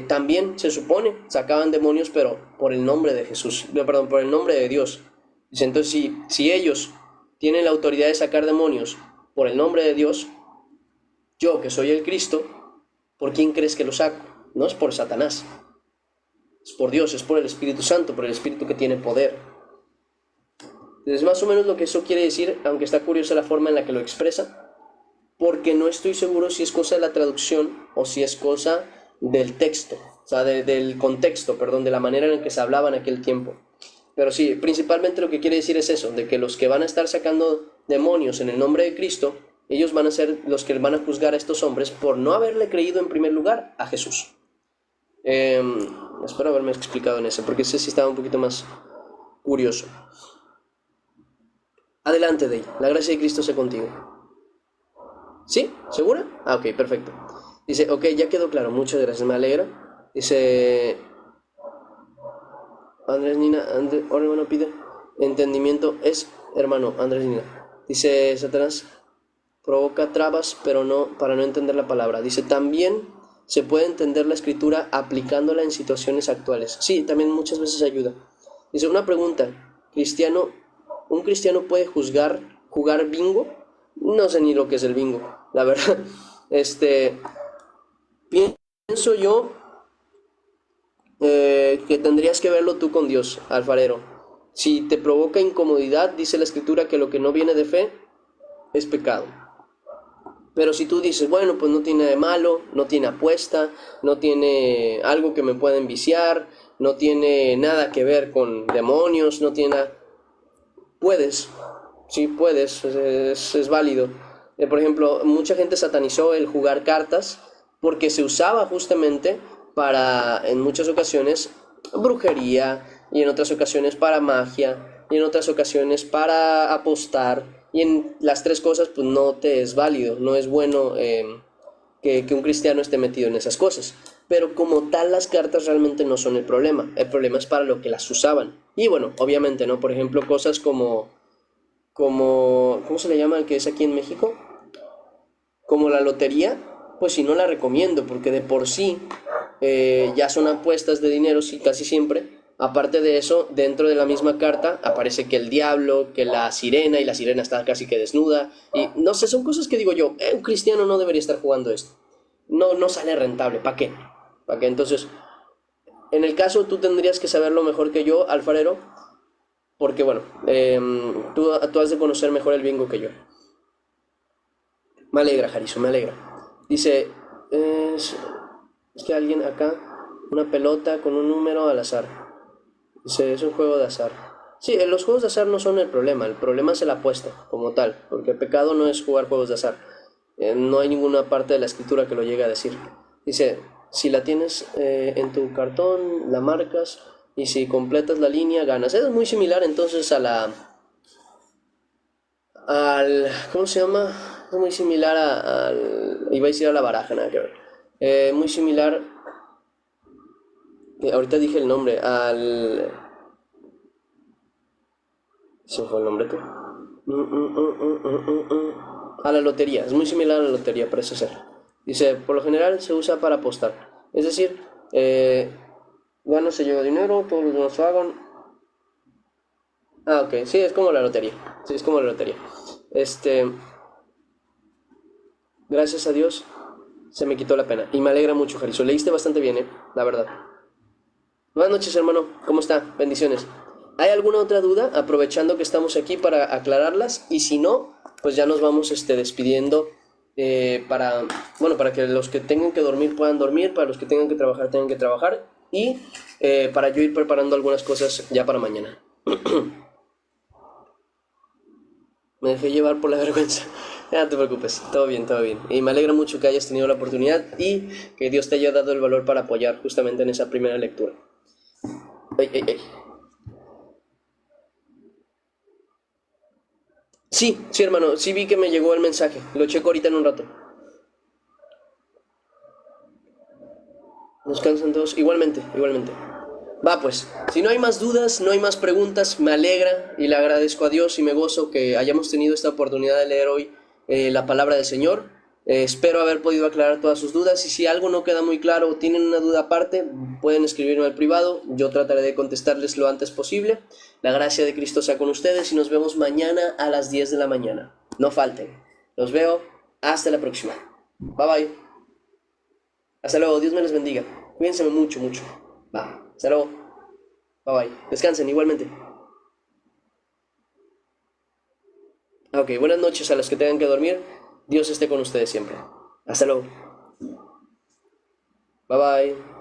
también se supone sacaban demonios, pero por el nombre de Jesús, perdón, por el nombre de Dios. Entonces si ellos tienen la autoridad de sacar demonios por el nombre de Dios, yo que soy el Cristo, ¿por quién crees que lo saco? No es por Satanás, es por Dios, es por el Espíritu Santo, por el Espíritu que tiene poder. Entonces más o menos lo que eso quiere decir, aunque está curiosa la forma en la que lo expresa, porque no estoy seguro si es cosa de la traducción o si es cosa del texto, o sea, del contexto, perdón, de la manera en la que se hablaba en aquel tiempo. Pero sí, principalmente lo que quiere decir es eso, de que los que van a estar sacando demonios en el nombre de Cristo, ellos van a ser los que van a juzgar a estos hombres por no haberle creído en primer lugar a Jesús. Espero haberme explicado en ese, porque ese sí estaba un poquito más curioso. Adelante, Dey. La gracia de Cristo sea contigo. ¿Sí? ¿Segura? Ah, ok, perfecto. Dice, ok, ya quedó claro. Muchas gracias, me alegra. Dice, Andrés Nina, ahora hermano pide entendimiento. Es hermano Andrés Nina. Dice, Satanás provoca trabas, pero no para no entender la palabra. Dice, también se puede entender la escritura aplicándola en situaciones actuales. Sí, también muchas veces ayuda. Dice, una pregunta, cristiano, ¿un cristiano puede jugar bingo? No sé ni lo que es el bingo, la verdad. Este, pienso yo que tendrías que verlo tú con Dios, alfarero. Si te provoca incomodidad, dice la escritura que lo que no viene de fe es pecado. Pero si tú dices, bueno, pues no tiene de malo, no tiene apuesta, no tiene algo que me pueda enviciar, no tiene nada que ver con demonios, no tiene nada... Puedes, sí puedes, es válido. Por ejemplo, mucha gente satanizó el jugar cartas porque se usaba justamente para, en muchas ocasiones, brujería, y en otras ocasiones para magia, y en otras ocasiones para apostar, y en las tres cosas pues no te es válido, no es bueno que un cristiano esté metido en esas cosas. Pero como tal las cartas realmente no son el problema es para lo que las usaban. Y bueno, obviamente, ¿no? Por ejemplo, cosas como ¿cómo se le llama el que es aquí en México? Como la lotería, pues sí no la recomiendo, porque de por sí ya son apuestas de dinero, sí, casi siempre. Aparte de eso, dentro de la misma carta aparece que el diablo, que la sirena, y la sirena está casi que desnuda. Y no sé, son cosas que digo yo, un cristiano no debería estar jugando esto. No, no sale rentable, ¿para qué? ¿Para qué? Entonces, en el caso tú tendrías que saberlo mejor que yo, alfarero, porque bueno, tú has de conocer mejor el bingo que yo. Me alegra, Jariso, me alegra. Dice, es, es que alguien acá, una pelota con un número al azar. Dice, es un juego de azar. Sí, los juegos de azar no son el problema es el apuesta como tal, porque el pecado no es jugar juegos de azar. No hay ninguna parte de la escritura que lo llegue a decir. Dice, si la tienes en tu cartón, la marcas, y si completas la línea, ganas. Es muy similar entonces a ¿cómo se llama? Es muy similar iba a decir a la baraja, nada que ver. Muy similar, ahorita dije el nombre, ¿se me fue el nombre tú? A la lotería, es muy similar a la lotería, parece ser. Dice, por lo general se usa para apostar. Es decir, gano, se lleva dinero, todos los demás pagan. Ah, ok, sí, es como la lotería. Sí, es como la lotería. Gracias a Dios, se me quitó la pena. Y me alegra mucho, Jariso. Leíste bastante bien, la verdad. Buenas noches, hermano. ¿Cómo está? Bendiciones. ¿Hay alguna otra duda? Aprovechando que estamos aquí para aclararlas. Y si no, pues ya nos vamos despidiendo para que los que tengan que dormir puedan dormir, para los que tengan que trabajar tengan que trabajar. Y para yo ir preparando algunas cosas ya para mañana. Me dejé llevar por la vergüenza. No te preocupes, todo bien, todo bien. Y me alegra mucho que hayas tenido la oportunidad y que Dios te haya dado el valor para apoyar justamente en esa primera lectura. Ey, ey, ey. Sí, sí, hermano, sí vi que me llegó el mensaje. Lo checo ahorita en un rato. Nos cansan todos. Igualmente, igualmente. Va pues, si no hay más dudas, no hay más preguntas, me alegra y le agradezco a Dios y me gozo que hayamos tenido esta oportunidad de leer hoy la palabra del Señor. Espero haber podido aclarar todas sus dudas y si algo no queda muy claro o tienen una duda aparte, pueden escribirme al privado, yo trataré de contestarles lo antes posible. La gracia de Cristo sea con ustedes y nos vemos mañana a las 10 de la mañana. No falten. Los veo. Hasta la próxima. Bye bye. Hasta luego. Dios me les bendiga. Cuídense mucho, mucho. Va. Hasta luego. Bye bye. Descansen igualmente. Ok, buenas noches a los que tengan que dormir. Dios esté con ustedes siempre. Hasta luego. Bye bye.